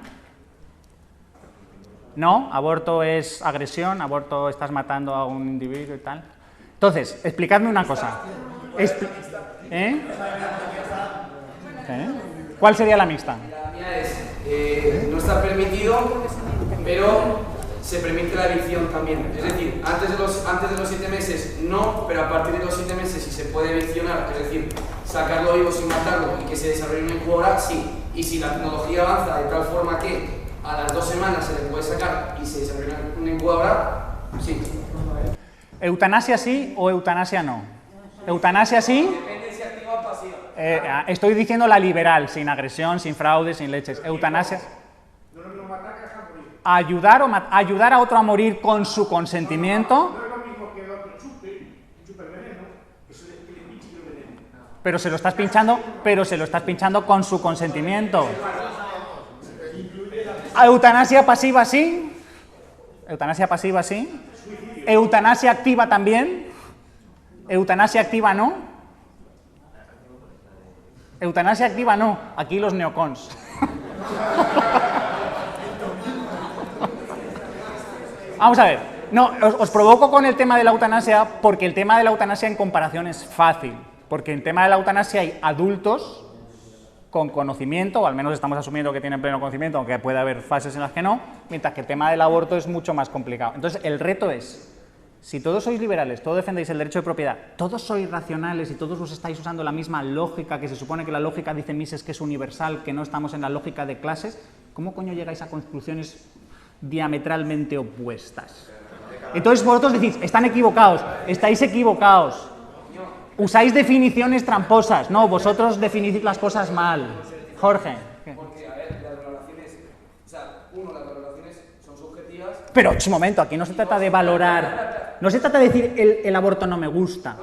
No, aborto es agresión, aborto estás matando a un individuo y tal. Entonces, explicadme una cosa. ¿Cuál sería la mixta? La mía es, no está permitido, pero se permite la evicción también. Es decir, antes de los 7 meses no, pero a partir de los 7 meses si se puede eviccionar, es decir, sacarlo vivo sin matarlo y que se desarrolle una incubadora, sí. Y si la tecnología avanza de tal forma que a las 2 semanas se le puede sacar y se desarrolla una incubadora, sí. ¿Eutanasia sí o eutanasia no? ¿Eutanasia sí? Depende si activa o pasiva. Estoy diciendo la liberal, sin agresión, sin fraude, sin leches. Eutanasia. Ayudar a otro a morir con su consentimiento. Pero se lo estás pinchando con su consentimiento. Eutanasia pasiva sí. Eutanasia pasiva sí. Eutanasia activa también. Eutanasia activa no. Eutanasia activa no. Aquí los neocons. Vamos a ver. No, os provoco con el tema de la eutanasia porque el tema de la eutanasia en comparación es fácil. Porque en el tema de la eutanasia hay adultos con conocimiento, o al menos estamos asumiendo que tienen pleno conocimiento, aunque puede haber fases en las que no, mientras que el tema del aborto es mucho más complicado. Entonces, el reto es, si todos sois liberales, todos defendéis el derecho de propiedad, todos sois racionales y todos os estáis usando la misma lógica, que se supone que la lógica, dice Mises, que es universal, que no estamos en la lógica de clases, ¿cómo coño llegáis a conclusiones diametralmente opuestas? Entonces vosotros decís, están equivocados, estáis equivocados. Usáis definiciones tramposas. No, vosotros definís las cosas mal. Jorge. Porque, a ver, las valoraciones, las valoraciones son subjetivas. Pero, un momento, aquí no se trata de valorar, no se trata de decir el aborto no me gusta.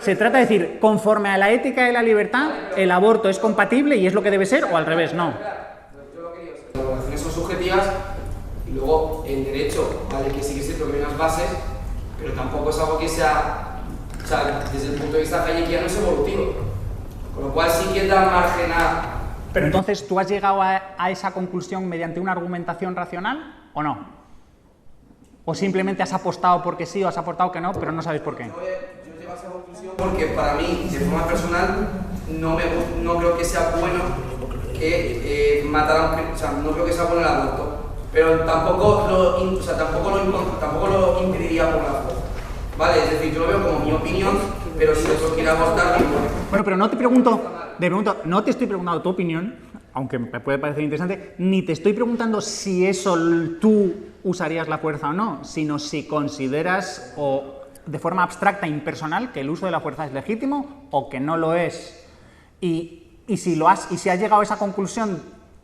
Se trata de decir, conforme a la ética y la libertad, el aborto es compatible y es lo que debe ser, o al revés, no. Las valoraciones son subjetivas y luego el derecho, vale, que sí que es cierto que hay unas bases, pero tampoco es algo que sea, o sea, desde el punto de vista hayekiano es evolutivo. Con lo cual sí que da margen a... Pero entonces, ¿tú has llegado a esa conclusión mediante una argumentación racional o no? ¿O simplemente has apostado porque sí o has apostado que no, pero no sabes por qué? Yo llego a esa conclusión porque para mí, de forma personal, no creo que sea bueno que mataran, o sea, no creo que sea bueno el aborto, pero tampoco lo impediría por la fuerza. Vale, es decir, yo lo veo como mi opinión, pero si otro quiere abortar, no puede. Bueno, pero no te no te estoy preguntando tu opinión, aunque me puede parecer interesante, ni te estoy preguntando si eso tú usarías la fuerza o no, sino si consideras o de forma abstracta, impersonal, que el uso de la fuerza es legítimo o que no lo es. Y si has llegado a esa conclusión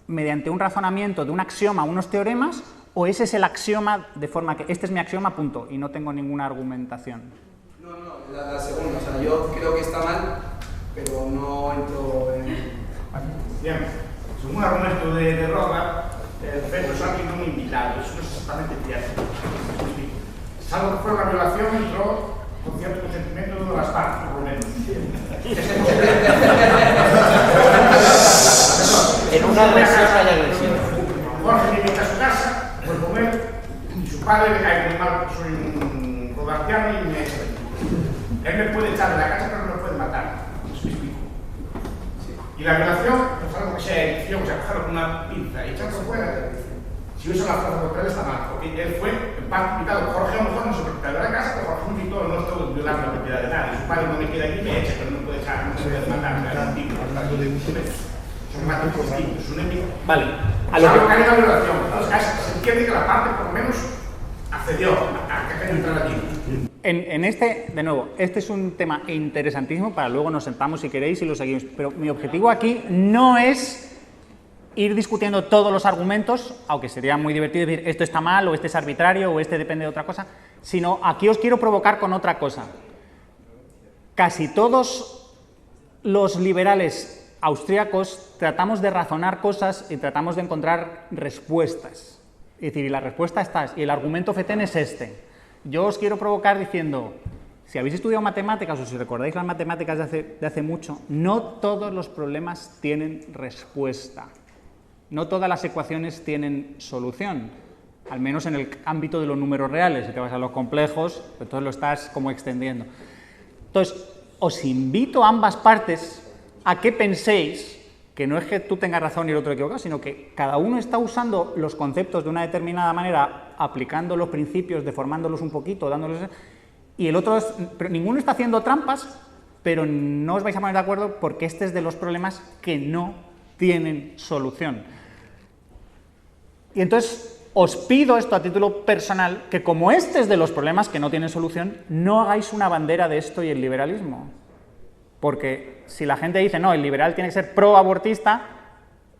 mediante un razonamiento de un axioma, unos teoremas, o ese es el axioma de forma que este es mi axioma, punto, y no tengo ninguna argumentación. No, la segunda, o sea, yo creo que está mal, pero no entro en... Bien, según un argumento de Roga, el feto es alguien no invitado, eso no es exactamente cierto. Salvo que fuera una violación, entró con cierto consentimiento de una de las partes, por lo menos. En una agresión hay agresión. Jorge me invita a su casa, voy a comer, y su padre le cae muy mal, soy un rodarciano y me echa. Él me puede echar de la casa, pero no me puede matar. Eso me explico. Y la violación, pues algo que sea edición, o sea, cogerlo con una pinza y echarlo fuera. Si usa la fuerza contra él está mal, porque él fue en parte invitado. Jorge a lo mejor no se propietario de la casa, pero Jorge me invitó, no estoy violando la propiedad de nadie. Su padre no me queda aquí, me echa, pero no puede echar, no se puede matar, me da un tipo, son matos distintos, es un enemigo. Vale. A lo que hay una violación, entonces se entiende que la parte por lo menos accedió a que entrar aquí. En este, de nuevo, este es un tema interesantísimo, para luego nos sentamos si queréis y lo seguimos, pero mi objetivo aquí no es ir discutiendo todos los argumentos, aunque sería muy divertido decir esto está mal, o este es arbitrario, o este depende de otra cosa, sino aquí os quiero provocar con otra cosa. Casi todos los liberales austríacos tratamos de razonar cosas y tratamos de encontrar respuestas. Es decir, y la respuesta está, y el argumento FETEN es este. Yo os quiero provocar diciendo, si habéis estudiado matemáticas o si recordáis las matemáticas de hace mucho, no todos los problemas tienen respuesta. No todas las ecuaciones tienen solución, al menos en el ámbito de los números reales. Si te vas a los complejos, pues entonces lo estás como extendiendo. Entonces, os invito a ambas partes a que penséis que no es que tú tengas razón y el otro equivocado, sino que cada uno está usando los conceptos de una determinada manera, aplicando los principios, deformándolos un poquito, dándoles... Y el otro, pero ninguno está haciendo trampas, pero no os vais a poner de acuerdo porque este es de los problemas que no tienen solución. Y entonces os pido esto a título personal, que como este es de los problemas que no tienen solución, no hagáis una bandera de esto y el liberalismo. Porque si la gente dice, no, el liberal tiene que ser pro-abortista,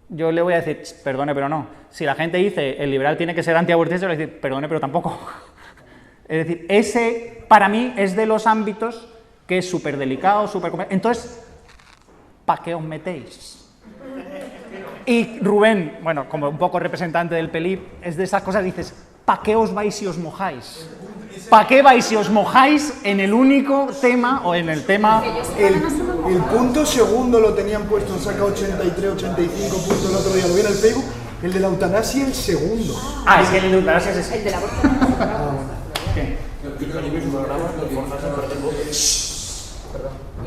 yo le voy a decir, perdone, pero no. Si la gente dice, el liberal tiene que ser antiabortista, yo le voy a decir, perdone, pero tampoco. Es decir, ese para mí es de los ámbitos que es súper delicado, súper complejo. Entonces, ¿para qué os metéis? Y Rubén, bueno, como un poco representante del PELIP, es de esas cosas, dices, ¿para qué os vais si os mojáis? ¿Para qué vais si os mojáis en el único tema o en el tema... El punto segundo lo tenían puesto, han sacado 83, 85 puntos el otro día, lo vi en el Facebook, el de la eutanasia el segundo. Ah, es que el de la eutanasia es ese. El de la aborto. ¿Qué? La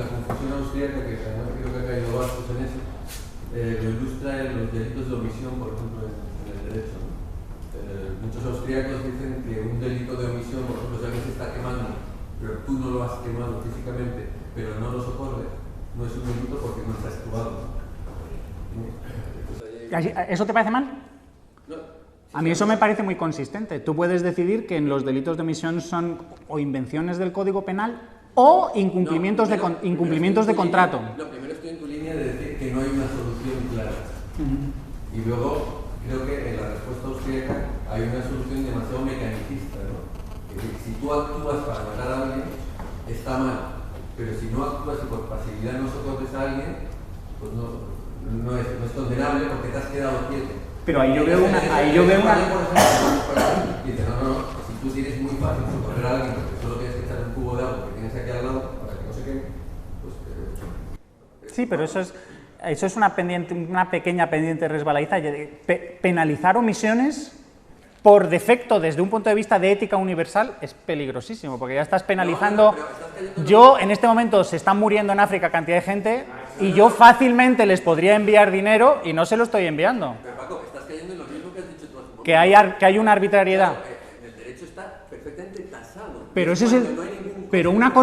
confusión austríaca, que además creo que ha caído Bastos en eso, lo ilustra en los delitos de omisión, por ejemplo, en el derecho. Muchos austríacos dicen que un delito de omisión, por ejemplo, si alguien se está quemando, pero tú no lo has quemado físicamente, pero no lo socorres, no es un delito porque no está actuado. ¿Eso te parece mal? A mí eso me parece muy consistente. Tú puedes decidir que en los delitos de omisión son o invenciones del Código Penal o incumplimientos de contrato. No, primero estoy en tu línea de decir que no hay una solución clara. Y luego creo que en la respuesta austríaca hay una solución demasiado mecanicista, ¿no? Es decir, si tú actúas para matar a alguien, está mal, pero si no actúas y por pasividad no socorres a alguien, pues no es condenable porque te has quedado quieto. Pero ahí yo veo una... Dice, no, si tú tienes muy fácil socorrer a alguien porque solo tienes que echar un cubo de agua que tienes aquí al lado para que no se queme, pues... Sí, pero eso es una pequeña pendiente resbaladiza. Penalizar omisiones por defecto desde un punto de vista de ética universal es peligrosísimo, porque ya estás penalizando... Yo, en este momento, se están muriendo en África cantidad de gente y yo fácilmente les podría enviar dinero y no se lo estoy enviando. Pero Paco, estás cayendo en lo mismo que has dicho tú hace un poco. Que hay una arbitrariedad. El derecho está perfectamente tasado. Pero eso es una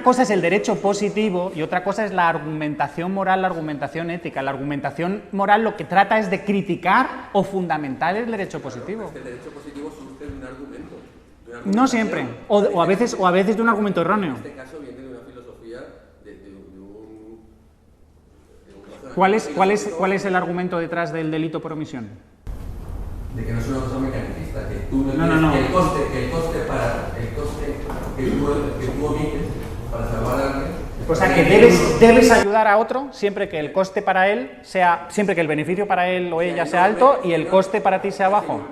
cosa es el derecho positivo y otra cosa es la argumentación moral, la argumentación ética. La argumentación moral lo que trata es de criticar o fundamentar el derecho positivo. Es que el derecho positivo surge de un argumento. No siempre, o a veces de un argumento erróneo. En este caso viene de una filosofía de un ¿Cuál es el argumento detrás del delito por omisión? De que no es una cosa mecanicista, que tú no No. el coste que tú omites para salvar a alguien. O sea, que debes ayudar a otro siempre que el coste para él sea, siempre que el beneficio para él o ella sea alto y el coste para ti sea bajo.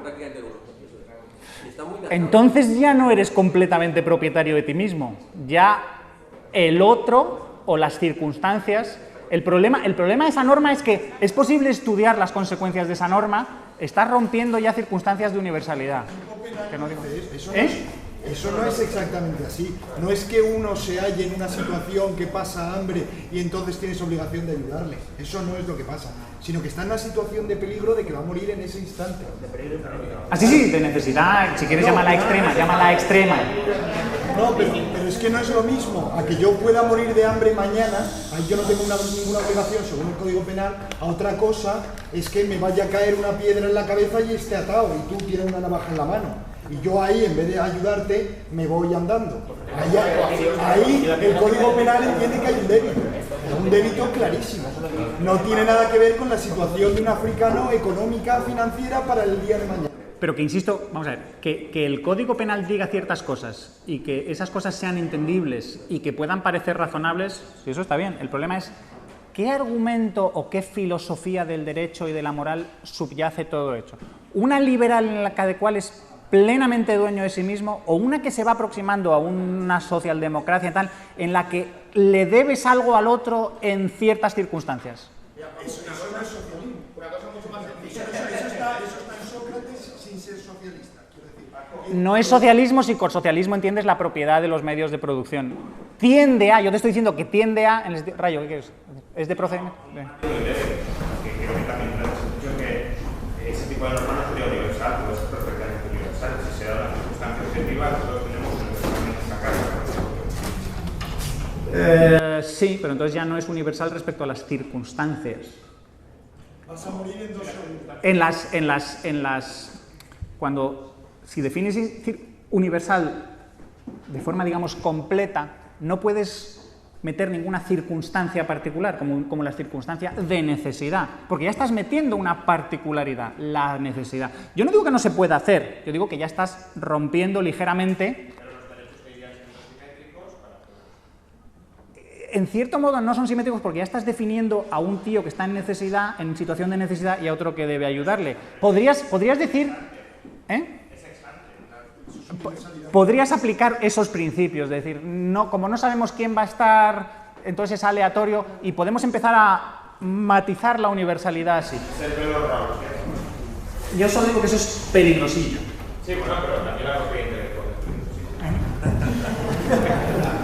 Entonces ya no eres completamente propietario de ti mismo. Ya el otro o las circunstancias. El problema de esa norma es que es posible estudiar las consecuencias de esa norma. Estás rompiendo ya circunstancias de universalidad. Eso no es exactamente así. No es que uno se halle en una situación que pasa hambre y entonces tienes obligación de ayudarle. Eso no es lo que pasa. Sino que está en una situación de peligro de que va a morir en ese instante. Sí, de necesidad. Si quieres llámala extrema. No, pero es que no es lo mismo. A que yo pueda morir de hambre mañana, ahí yo no tengo ninguna obligación según el Código Penal. A otra cosa es que me vaya a caer una piedra en la cabeza y esté atado y tú tienes una navaja en la mano. Y yo ahí, en vez de ayudarte, me voy andando. Ahí el Código Penal entiende que hay un delito. Es un delito clarísimo. No tiene nada que ver con la situación de un africano económica, financiera para el día de mañana. Pero que insisto, vamos a ver, que el Código Penal diga ciertas cosas y que esas cosas sean entendibles y que puedan parecer razonables, sí, eso está bien. El problema es qué argumento o qué filosofía del derecho y de la moral subyace todo hecho. Una liberal en la de cual es plenamente dueño de sí mismo, o una que se va aproximando a una socialdemocracia tal, en la que le debes algo al otro en ciertas circunstancias. Eso no es socialismo. Una cosa mucho más sencilla. Eso está en Sócrates sin ser socialista. No es socialismo si con socialismo entiendes la propiedad de los medios de producción. Tiende a, yo te estoy diciendo que tiende a... Rayo, ¿qué quieres? ¿Es de procedimiento? Ese tipo de norma no sería universal, puede ser perfectamente universal. Si se da una circunstancia objetiva, nosotros tenemos universalmente esa carga. Sí, pero entonces ya no es universal respecto a las circunstancias. Vas a morir en 2 segundos. Si defines universal de forma, digamos, completa, no puedes meter ninguna circunstancia particular, como la circunstancia de necesidad, porque ya estás metiendo una particularidad, la necesidad. Yo no digo que no se pueda hacer, yo digo que ya estás rompiendo ligeramente. Pero los derechos que dirían son simétricos En cierto modo no son simétricos porque ya estás definiendo a un tío que está en necesidad, en situación de necesidad, y a otro que debe ayudarle. Podrías decir... Podrías aplicar esos principios, es decir, como no sabemos quién va a estar, entonces es aleatorio y podemos empezar a matizar la universalidad así. Yo solo digo que eso es peligrosillo. Sí, bueno, pero también la propiedad intelectual.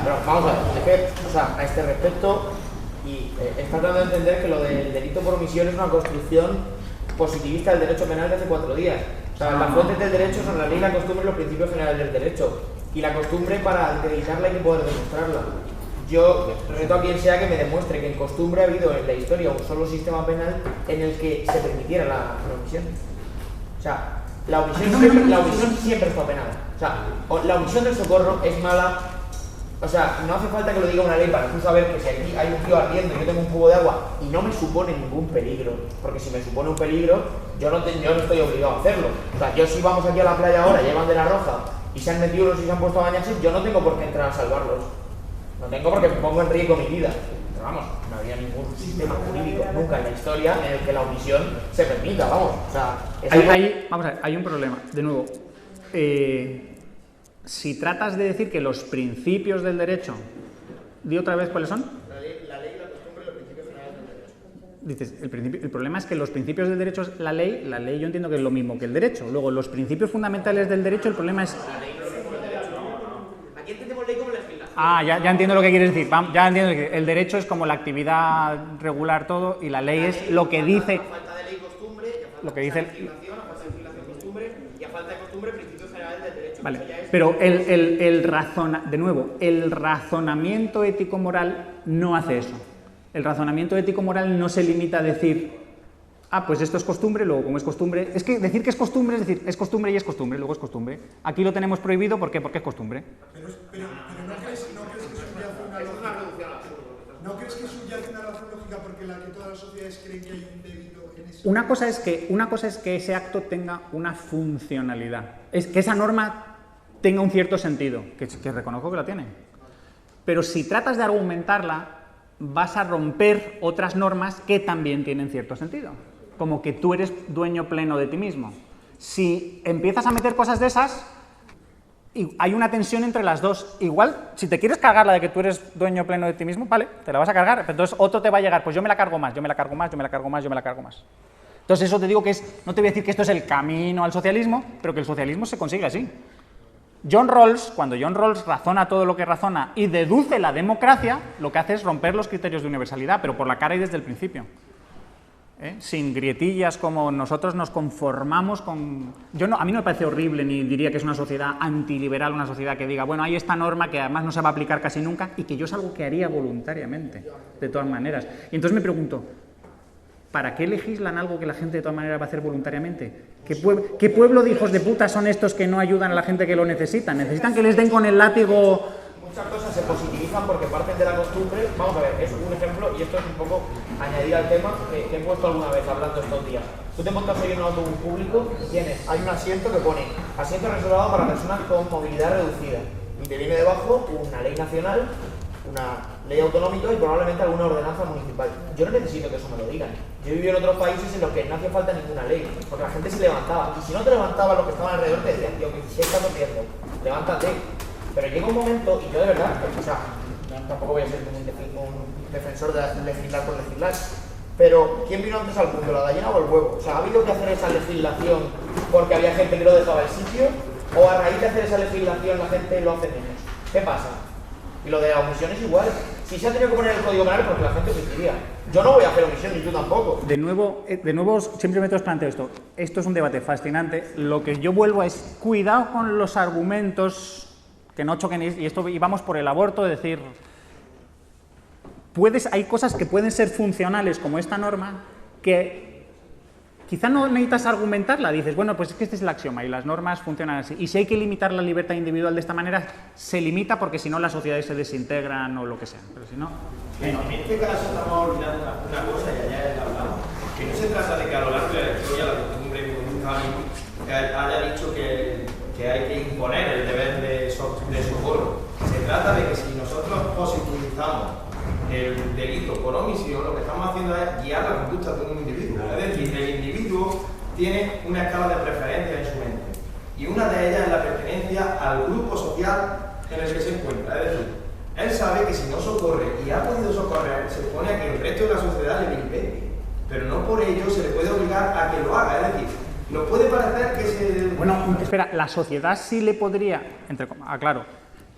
Pero vamos a ver, es que, a este respecto, y está tratando de entender que lo del delito por omisión es una construcción positivista del derecho penal de hace 4 días. Las fuentes del derecho son la ley, la costumbre y los principios generales del derecho. Y la costumbre, para acreditarla hay que poder demostrarla. Yo reto a quien sea que me demuestre que en costumbre ha habido en la historia un solo sistema penal en el que se permitiera la omisión. La omisión siempre fue penada. La omisión del socorro es mala. No hace falta que lo diga una ley para tú saber que si aquí hay un tío ardiendo y yo tengo un cubo de agua y no me supone ningún peligro, porque si me supone un peligro, yo no estoy obligado a hacerlo. Yo si vamos aquí a la playa ahora, llevan de la Roja y se han metido unos y se han puesto a bañarse, yo no tengo por qué entrar a salvarlos. No tengo porque me pongo en riesgo mi vida. Pero vamos, no había ningún sistema jurídico nunca en la historia en el que la omisión se permita, vamos. O sea, vamos a ver, hay un problema. De nuevo, si tratas de decir que los principios del derecho, di otra vez cuáles son. La ley, la costumbre y los principios generales del derecho. Dices, el problema es que los principios del derecho es la ley yo entiendo que es lo mismo que el derecho. Luego, los principios fundamentales del derecho, el problema es... Aquí entendemos ley como legislación. Ya entiendo lo que quieres decir. Ya entiendo que el derecho es como la actividad regular todo y la ley es lo que dice... Falta de ley costumbre, lo que dice... legislación, a falta de legislación costumbre y a falta de costumbre principios generales del derecho. Vale, pero el razonamiento ético-moral no hace eso. El razonamiento ético-moral no se limita a decir, pues esto es costumbre, luego como es costumbre... Es que decir que es costumbre es decir, es costumbre y es costumbre, luego es costumbre. Aquí lo tenemos prohibido, ¿por qué? Porque es costumbre. Pero ¿no crees que subyace una lógica? ¿No crees que subyace una razón lógica porque la que todas las sociedades creen que hay un débito en eso? Una cosa es que ese acto tenga una funcionalidad. Es que esa norma tenga un cierto sentido, que reconozco que la tiene. Pero si tratas de argumentarla, vas a romper otras normas que también tienen cierto sentido. Como que tú eres dueño pleno de ti mismo. Si empiezas a meter cosas de esas, hay una tensión entre las dos. Igual, si te quieres cargar la de que tú eres dueño pleno de ti mismo, vale, te la vas a cargar, pero entonces otro te va a llegar, pues yo me la cargo más, yo me la cargo más, yo me la cargo más, yo me la cargo más. Entonces eso te digo que no te voy a decir que esto es el camino al socialismo, pero que el socialismo se consigue así. Cuando John Rawls razona todo lo que razona y deduce la democracia, lo que hace es romper los criterios de universalidad, pero por la cara y desde el principio. Sin grietillas como nosotros nos conformamos con... a mí no me parece horrible ni diría que es una sociedad antiliberal, una sociedad que diga, bueno, hay esta norma que además no se va a aplicar casi nunca y que yo es algo que haría voluntariamente, de todas maneras. Y entonces me pregunto, ¿para qué legislan algo que la gente de todas maneras va a hacer voluntariamente? ¿Qué pueblo de hijos de puta son estos que no ayudan a la gente que lo necesita? ¿Necesitan que les den con el látigo? Muchas cosas se positivizan porque parten de la costumbre. Vamos a ver, es un ejemplo y esto es un poco añadir al tema que he puesto alguna vez hablando estos días. Tú te montas hoy en un autobús público y hay un asiento que pone asiento reservado para personas con movilidad reducida y te viene debajo una ley nacional, una ley autonómica y probablemente alguna ordenanza municipal. Yo no necesito que eso me lo digan. Yo he vivido en otros países en los que no hacía falta ninguna ley, porque la gente se levantaba. Y si no te levantabas, los que estaban alrededor te decían, tío, ¿qué estás haciendo? Levántate. Pero llega un momento, y yo de verdad, tampoco voy a ser un defensor de legislar por legislar, pero ¿quién vino antes al mundo, la gallina o el huevo? ¿Ha habido que hacer esa legislación porque había gente que no dejaba el sitio? ¿O a raíz de hacer esa legislación la gente lo hace menos? ¿Qué pasa? Y lo de la omisión es igual. Si se ha tenido que poner el código penal porque la gente omitiría. Yo no voy a hacer omisión ni tú tampoco. De nuevo simplemente os planteo esto. Esto es un debate fascinante. Lo que yo vuelvo es cuidado con los argumentos que no choquen y vamos por el aborto, es decir, hay cosas que pueden ser funcionales como esta norma que quizá no necesitas argumentarla, dices, bueno, pues es que este es el axioma y las normas funcionan así. Y si hay que limitar la libertad individual de esta manera, se limita porque si no las sociedades se desintegran o lo que sea. Pero si no... En este caso estamos olvidando una cosa y allá he hablado, que no se trata de que a lo largo de la historia la costumbre haya dicho que hay que imponer el deber de socorro. Se trata de que si nosotros positivizamos el delito por omisión, lo que estamos haciendo es guiar la conducta de un individuo. Es decir, el individuo tiene una escala de preferencia en su mente. Y una de ellas es la pertenencia al grupo social en el que se encuentra. Es decir, él sabe que si no socorre y ha podido socorrer, se supone a que el resto de la sociedad le impide. Pero no por ello se le puede obligar a que lo haga. Es decir, nos puede parecer que se... Bueno, espera, la sociedad sí le podría...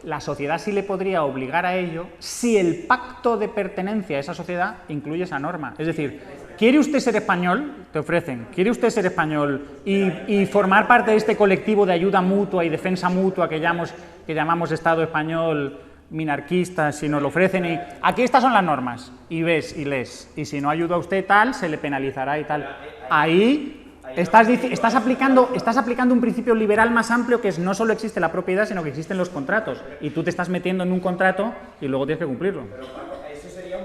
La sociedad sí le podría obligar a ello si el pacto de pertenencia a esa sociedad incluye esa norma. Es decir, ¿quiere usted ser español? Te ofrecen. ¿Quiere usted ser español y formar parte de este colectivo de ayuda mutua y defensa mutua que llamamos Estado español minarquista, si nos lo ofrecen? Y aquí estas son las normas. Y ves y lees. Y si no ayuda a usted tal, se le penalizará y tal. Ahí... Estás aplicando un principio liberal más amplio que es no solo existe la propiedad, sino que existen los contratos. Y tú te estás metiendo en un contrato y luego tienes que cumplirlo. Pero Paco, eso sería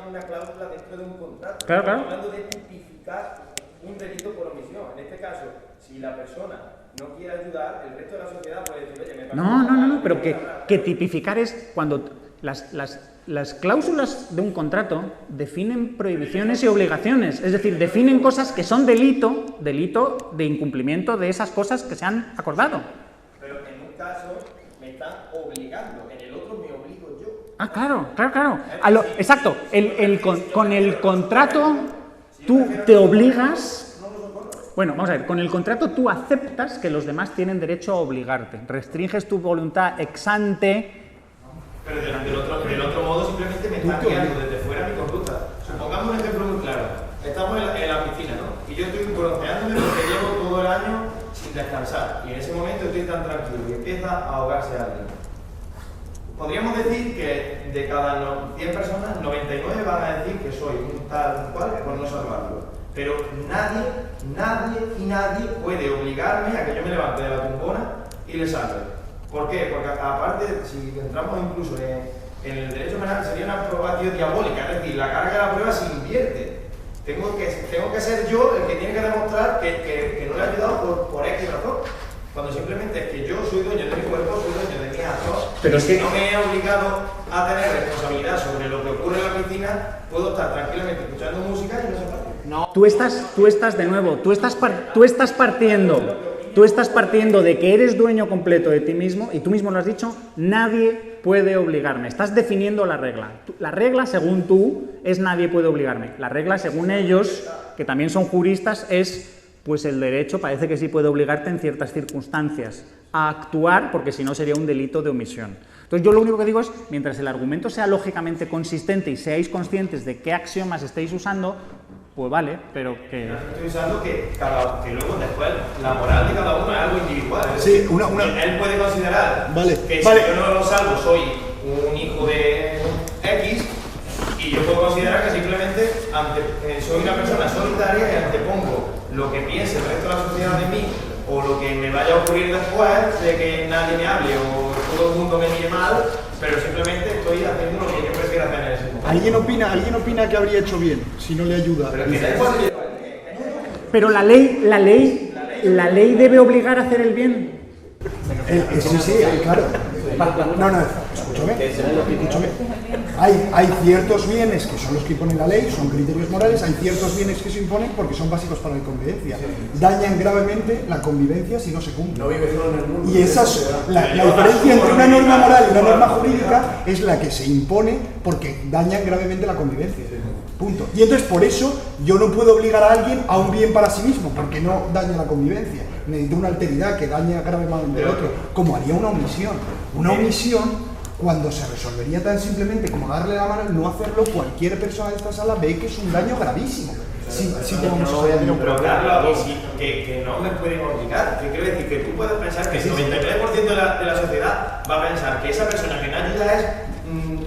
una cláusula dentro de un contrato. Claro. Estamos hablando de tipificar un delito por omisión. En este caso, si la persona no quiere ayudar, el resto de la sociedad puede decir, oye, me parece... No, pero que tipificar es cuando... Las cláusulas de un contrato definen prohibiciones y obligaciones, es decir, definen cosas que son delito de incumplimiento de esas cosas que se han acordado. Pero en un caso me están obligando, en el otro me obligo yo. Ah, claro. Exacto, con el contrato tú te obligas... Bueno, vamos a ver, con el contrato tú aceptas que los demás tienen derecho a obligarte, restringes tu voluntad ex ante... Pero del otro modo simplemente me están guiando desde fuera mi conducta. Supongamos un ejemplo muy claro. Estamos en la piscina, ¿no? Y yo estoy bronceándome porque llevo todo el año sin descansar. Y en ese momento estoy tan tranquilo y empieza a ahogarse alguien. Podríamos decir que de cada 100 personas, 99 van a decir que soy un tal cual por no salvarlo. Pero nadie puede obligarme a que yo me levante de la tumbona y le salve. ¿Por qué? Porque aparte, si entramos incluso en el derecho penal, sería una prueba diabólica, es decir, la carga de la prueba se invierte. Tengo que ser yo el que tiene que demostrar que no le he ayudado por X razón. Cuando simplemente es que yo soy dueño de mi cuerpo, soy dueño de mi acto, pero es que no me he obligado a tener responsabilidad sobre lo que ocurre en la piscina, puedo estar tranquilamente escuchando música y no se parte. No. Tú estás de nuevo, tú estás partiendo de que eres dueño completo de ti mismo, y tú mismo lo has dicho, nadie puede obligarme. Estás definiendo la regla. La regla, según tú, es nadie puede obligarme. La regla, según ellos, que también son juristas, es pues el derecho parece que sí puede obligarte en ciertas circunstancias a actuar, porque si no sería un delito de omisión. Entonces yo lo único que digo es, mientras el argumento sea lógicamente consistente y seáis conscientes de qué axiomas estáis usando, pues vale, pero que... Estoy usando que luego después la moral de cada uno es algo individual. Sí, Él puede considerar que si yo no lo salvo soy un hijo de X, y yo puedo considerar que simplemente soy una persona solitaria y antepongo lo que piense el resto de la sociedad de mí o lo que me vaya a ocurrir después de que nadie me hable o todo el mundo me mire mal, pero simplemente estoy haciendo lo que yo prefiero hacer en ese momento. ¿Alguien opina que habría hecho bien si no le ayuda? Pero la ley debe obligar a hacer el bien. Sí, claro. No, escúchame. Hay ciertos bienes que son los que impone la ley, son criterios morales, hay ciertos bienes que se imponen porque son básicos para la convivencia. Dañan gravemente la convivencia si no se cumplen. No vive solo en el mundo. Y la diferencia entre una norma moral y una norma jurídica es la que se impone porque dañan gravemente la convivencia. Punto. Y entonces por eso yo no puedo obligar a alguien a un bien para sí mismo, porque no daña la convivencia. Necesito una alteridad que daña gravemente al otro, como haría una omisión. Una omisión, cuando se resolvería tan simplemente como darle la mano, no hacerlo, cualquier persona de esta sala ve que es un daño gravísimo. Pero claro, que no me pueden obligar. Que quiero decir que tú puedes pensar que el 99% de la sociedad va a pensar que esa persona que no ayuda es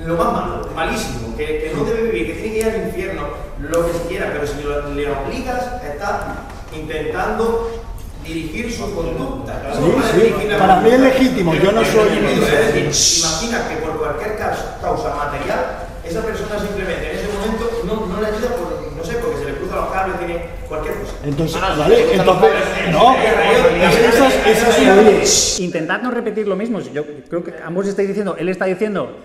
lo más malo, malísimo, que no debe vivir, que tiene que ir al infierno, lo que se quiera, pero si le obligas, estás intentando dirigir su conducta. Para mí es legítimo, yo no soy... Imagina que por cualquier causa material, esa persona simplemente en ese momento no le ayuda porque se le cruzan los cables, tiene cualquier cosa. Entonces, no, intentad no repetir lo mismo. Yo creo que ambos estáis diciendo, él está diciendo...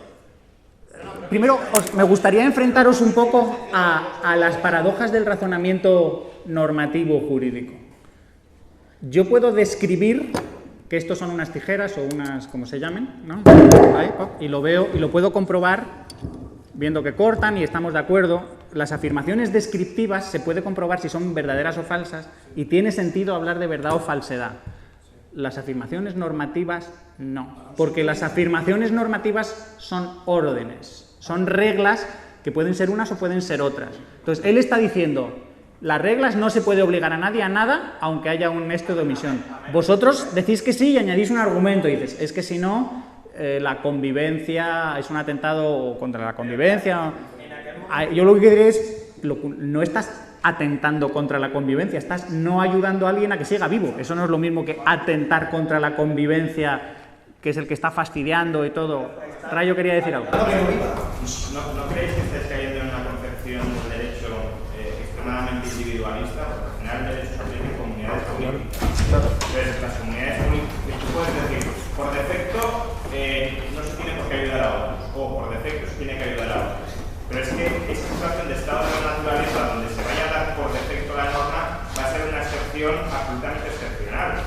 Primero, me gustaría enfrentaros un poco a las paradojas del razonamiento normativo jurídico. Yo puedo describir que estos son unas tijeras o unas, como se llamen, ¿no? Ahí, y lo veo y lo puedo comprobar viendo que cortan y estamos de acuerdo. Las afirmaciones descriptivas se puede comprobar si son verdaderas o falsas y tiene sentido hablar de verdad o falsedad. Las afirmaciones normativas no, porque las afirmaciones normativas son órdenes, son reglas que pueden ser unas o pueden ser otras. Entonces, él está diciendo, las reglas no se puede obligar a nadie a nada, aunque haya un esto de omisión. Vosotros decís que sí y añadís un argumento y dices, es que si no, la convivencia es un atentado contra la convivencia. Yo lo que diré es, no estás atentando contra la convivencia, estás no ayudando a alguien a que siga vivo. Eso no es lo mismo que atentar contra la convivencia, que es el que está fastidiando y todo. Rayo quería decir algo. ¿No creéis que estáis cayendo en una concepción del derecho extremadamente individualista? Porque al final el derecho se aplica en comunidades políticas. Entonces, las comunidades políticas, tú puedes decir, por defecto, no se tiene por qué ayudar a otros. O por defecto, eso tiene que ayudar a otros. Pero es que esa situación de estado de la naturaleza donde se vaya a dar por defecto la norma va a ser una excepción absolutamente excepcional.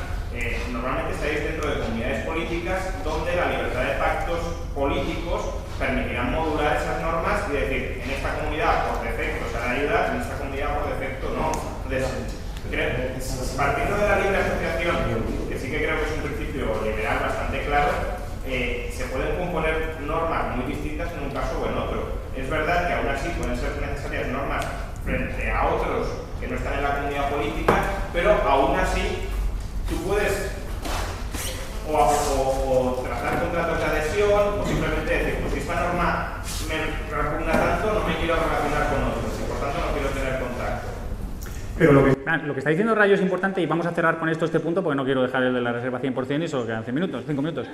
Normalmente estáis dentro de comunidades políticas donde la libertad de pactos políticos permitirán modular esas normas y decir, en esta comunidad por defecto se da ayuda, en esta comunidad por defecto no. Entonces, partiendo de la libre asociación, que sí que creo que es un principio liberal bastante claro, se pueden componer normas muy distintas en un caso o en otro. Es verdad que aún así pueden ser necesarias normas frente a otros que no están en la comunidad política, pero aún así tú puedes o trazar contratos de adhesión o simplemente decir, pues si esta norma me repugna tanto, no me quiero relacionar con otros y por tanto no quiero tener contacto. Pero lo que está diciendo Rayo es importante y vamos a cerrar con esto este punto porque no quiero dejar el de la reserva 100% y solo quedan 5 minutos.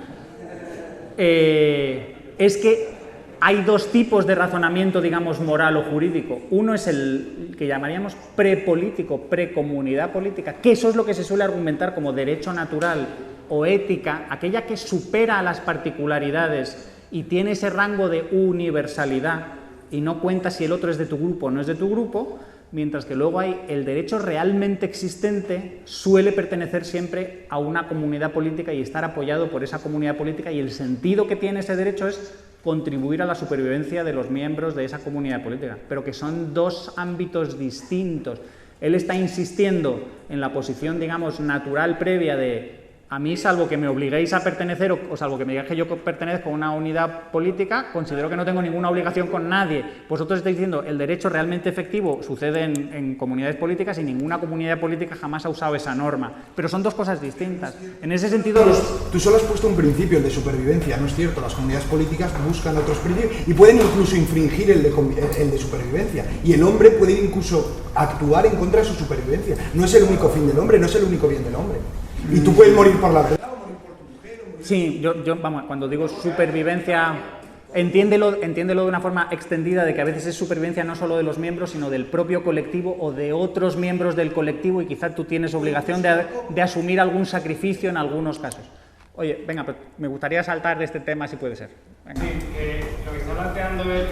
Es que hay dos tipos de razonamiento, digamos, moral o jurídico. Uno es el que llamaríamos prepolítico, precomunidad política, que eso es lo que se suele argumentar como derecho natural o ética, aquella que supera a las particularidades y tiene ese rango de universalidad y no cuenta si el otro es de tu grupo o no es de tu grupo, mientras que luego hay el derecho realmente existente, suele pertenecer siempre a una comunidad política y estar apoyado por esa comunidad política, y el sentido que tiene ese derecho es contribuir a la supervivencia de los miembros de esa comunidad política, pero que son dos ámbitos distintos. Él está insistiendo en la posición, digamos, natural previa de a mí, salvo que me obliguéis a pertenecer o salvo que me digáis que yo pertenezco a una unidad política, considero que no tengo ninguna obligación con nadie. Vosotros estáis diciendo el derecho realmente efectivo sucede en comunidades políticas y ninguna comunidad política jamás ha usado esa norma. Pero son dos cosas distintas. En ese sentido... Tú solo has puesto un principio, el de supervivencia, ¿no es cierto? Las comunidades políticas buscan otros principios y pueden incluso infringir el de supervivencia. Y el hombre puede incluso actuar en contra de su supervivencia. No es el único fin del hombre, no es el único bien del hombre. Y tú puedes morir por la verdad o morir por tu mujer. Sí, yo vamos, cuando digo supervivencia, entiéndelo de una forma extendida, de que a veces es supervivencia no solo de los miembros, sino del propio colectivo o de otros miembros del colectivo, y quizás tú tienes obligación de asumir algún sacrificio en algunos casos. Oye, venga, pero me gustaría saltar de este tema si puede ser. Venga. Sí, lo que está planteando él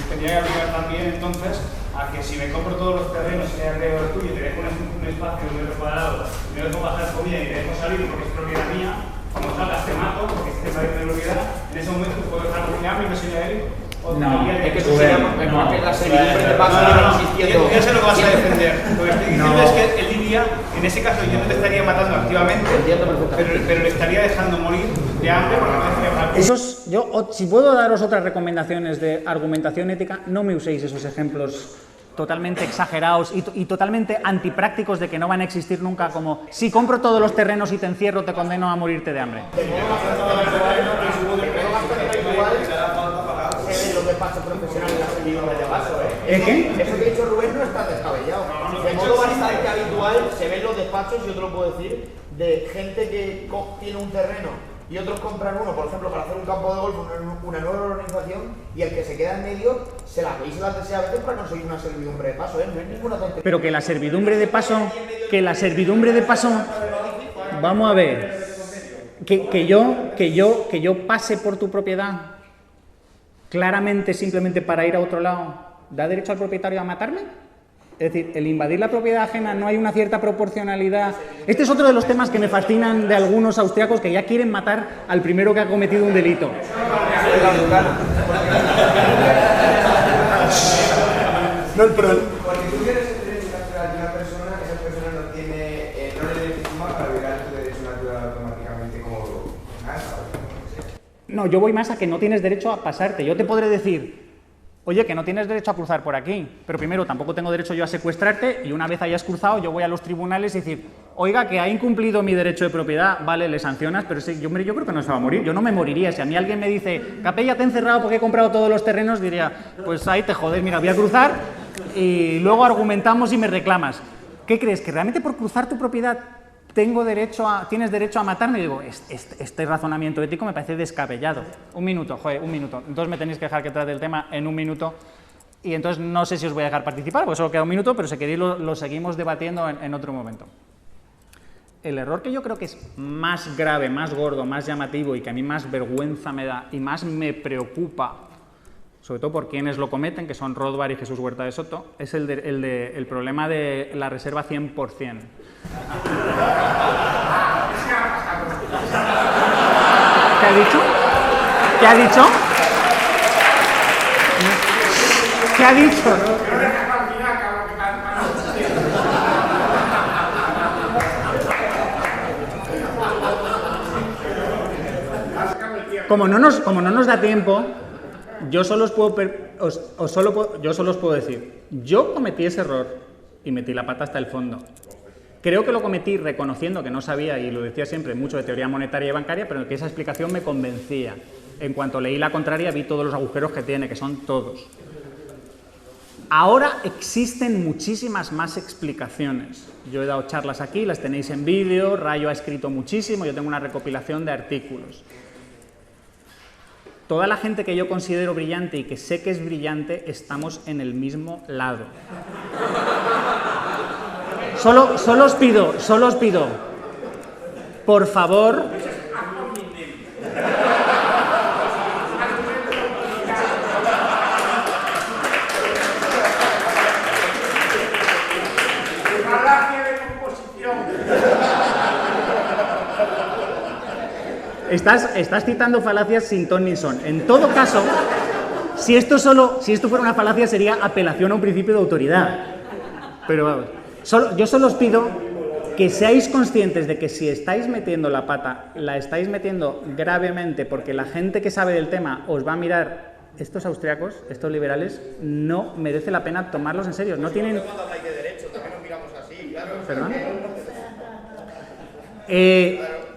tendría que aplicar también entonces a que si me compro todos los terrenos que hay alrededor tuyo y te dejo un espacio de 1 metro cuadrado, me dejo bajar comida y te dejo salir porque es propiedad mía, cuando salgas te mato porque es de propiedad, en ese momento puedo dejar cocinarme y me enseña él. No, es que eso se llama, que la servidumbre de paso no existiendo. Eso es lo que vas a defender. Lo que estoy diciendo es que él diría, en ese caso yo no te estaría matando activamente, pero le estaría dejando morir de hambre porque no estaría matando. Si puedo daros otras recomendaciones de argumentación ética, no me uséis esos ejemplos totalmente exagerados y totalmente antiprácticos de que no van a existir nunca, como si compro todos los terrenos y te encierro, te condeno a morirte de hambre. Lo de paso profesional y la servidumbre de paso, ¿Qué? Eso que ha dicho Rubén no está descabellado. De modo bastante habitual se ven los despachos, yo te lo puedo decir, de gente que tiene un terreno y otros compran uno, por ejemplo, para hacer un campo de golf, una nueva organización, y el que se queda en medio se la ve y se la desea a veces para conseguir una servidumbre de paso, no es ninguna tontería. Pero que la servidumbre de paso, vamos a ver, que yo pase por tu propiedad claramente simplemente para ir a otro lado, ¿da derecho al propietario a matarme? Es decir, el invadir la propiedad ajena, no hay una cierta proporcionalidad. Este es otro de los temas que me fascinan de algunos austriacos que ya quieren matar al primero que ha cometido un delito. No, el problema. Porque tú tienes el derecho natural de una persona, esa persona no le legitima para violar tu derecho natural automáticamente como casa. No, yo voy más a que no tienes derecho a pasarte. Yo te podré decir, oye, que no tienes derecho a cruzar por aquí, pero primero tampoco tengo derecho yo a secuestrarte, y una vez hayas cruzado yo voy a los tribunales y decir, oiga, que ha incumplido mi derecho de propiedad, vale, le sancionas, pero yo creo que no se va a morir, yo no me moriría. Si a mí alguien me dice, Capella, te he encerrado porque he comprado todos los terrenos, diría, pues ahí te jodes, mira, voy a cruzar y luego argumentamos y me reclamas. ¿Qué crees? ¿Que realmente por cruzar tu propiedad tienes derecho a matarme? Y digo, este razonamiento ético me parece descabellado. Un minuto. Entonces me tenéis que dejar que trate el tema en 1 minuto. Y entonces no sé si os voy a dejar participar, porque solo queda 1 minuto, pero si queréis lo seguimos debatiendo en otro momento. El error que yo creo que es más grave, más gordo, más llamativo y que a mí más vergüenza me da y más me preocupa, sobre todo por quienes lo cometen, que son Rothbard y Jesús Huerta de Soto, es el problema de la reserva 100%. ¿Qué ha dicho? ¿Qué ha dicho? ¿Qué ha dicho? Como no nos da tiempo, yo solo os puedo decir, yo cometí ese error y metí la pata hasta el fondo. Creo que lo cometí reconociendo que no sabía, y lo decía siempre, mucho de teoría monetaria y bancaria, pero que esa explicación me convencía. En cuanto leí la contraria, vi todos los agujeros que tiene, que son todos. Ahora existen muchísimas más explicaciones. Yo he dado charlas aquí, las tenéis en vídeo, Rayo ha escrito muchísimo, yo tengo una recopilación de artículos. Toda la gente que yo considero brillante y que sé que es brillante, estamos en el mismo lado. Solo os pido, por favor, Estás citando falacias sin ton ni son. En todo caso, si esto fuera una falacia, sería apelación a un principio de autoridad. Pero vamos, yo solo os pido que seáis conscientes de que si estáis metiendo la pata, la estáis metiendo gravemente, porque la gente que sabe del tema os va a mirar. Estos austriacos, estos liberales, no merece la pena tomarlos en serio. No tienen. ¿Perdón?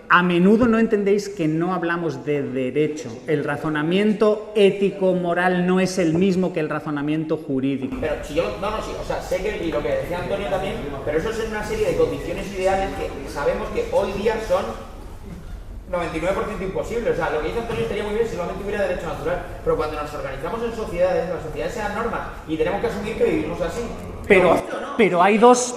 A menudo no entendéis que no hablamos de derecho. El razonamiento ético-moral no es el mismo que el razonamiento jurídico. Pero si yo, o sea, sé que, y lo que decía Antonio también, pero eso es una serie de condiciones ideales que sabemos que hoy día son 99% imposibles. O sea, lo que dice Antonio estaría muy bien si solamente hubiera derecho natural, pero cuando nos organizamos en sociedades, las sociedades se dan normas y tenemos que asumir que vivimos así. Pero hay dos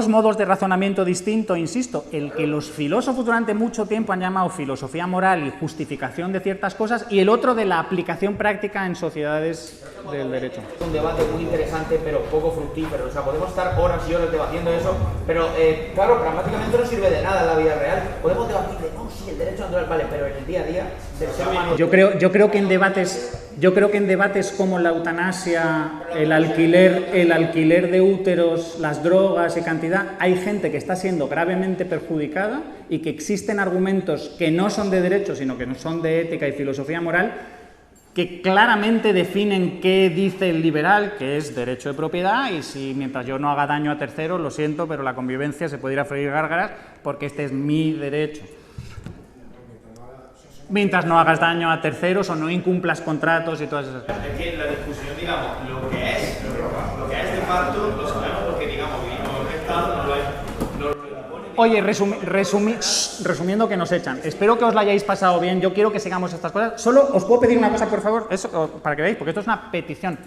modos de razonamiento distinto, insisto. El que los filósofos durante mucho tiempo han llamado filosofía moral y justificación de ciertas cosas, y el otro de la aplicación práctica en sociedades del derecho. Un debate muy interesante, pero poco fructífero. O sea, podemos estar horas y horas debatiendo eso, pero claro, pragmáticamente no sirve de nada en la vida real. Podemos debatir de, no, sí, el derecho natural, vale, pero en el día a día del ser humano... Yo creo que en debates como la eutanasia, el alquiler de úteros, las drogas y cantidad, hay gente que está siendo gravemente perjudicada y que existen argumentos que no son de derecho, sino que son de ética y filosofía moral, que claramente definen qué dice el liberal, que es derecho de propiedad, y si mientras yo no haga daño a terceros, lo siento, pero la convivencia se puede ir a freír gárgaras porque este es mi derecho. Mientras no hagas daño a terceros o no incumplas contratos y todas esas cosas. Es que la discusión, digamos, lo que es de facto, lo sabemos porque, digamos, vivimos en un estado, no lo es. Oye, resumiendo que nos echan. Espero que os lo hayáis pasado bien. Yo quiero que sigamos estas cosas. Solo os puedo pedir una cosa, por favor, eso, para que veáis, porque esto es una petición.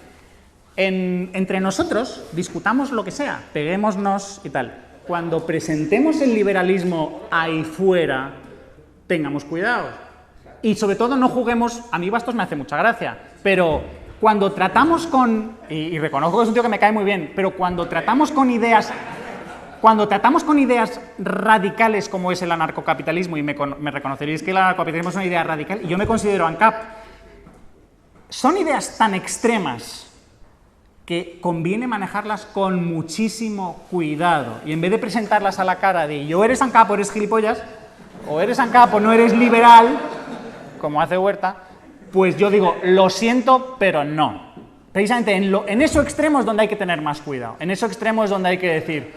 Entre nosotros discutamos lo que sea, peguémonos y tal. Cuando presentemos el liberalismo ahí fuera, tengamos cuidado. Y sobre todo no juguemos, a mí Bastos me hace mucha gracia, pero cuando tratamos con, y reconozco que es un tío que me cae muy bien, pero cuando tratamos con ideas radicales como es el anarcocapitalismo, y me reconoceréis que el anarcocapitalismo es una idea radical, y yo me considero ANCAP, son ideas tan extremas que conviene manejarlas con muchísimo cuidado, y en vez de presentarlas a la cara de o eres ANCAP o eres gilipollas, o eres ANCAP o no eres liberal, como hace Huerta, pues yo digo, lo siento, pero no. Precisamente en esos extremos es donde hay que tener más cuidado. En esos extremos es donde hay que decir,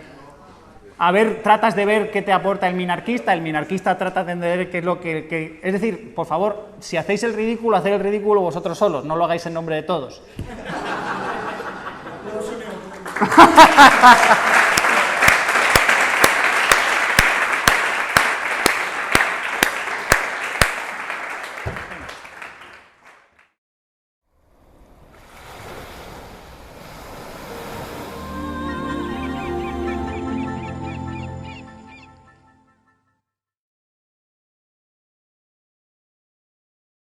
a ver, tratas de ver qué te aporta el minarquista trata de entender qué es lo que... Es decir, por favor, si hacéis el ridículo, haced el ridículo vosotros solos, no lo hagáis en nombre de todos.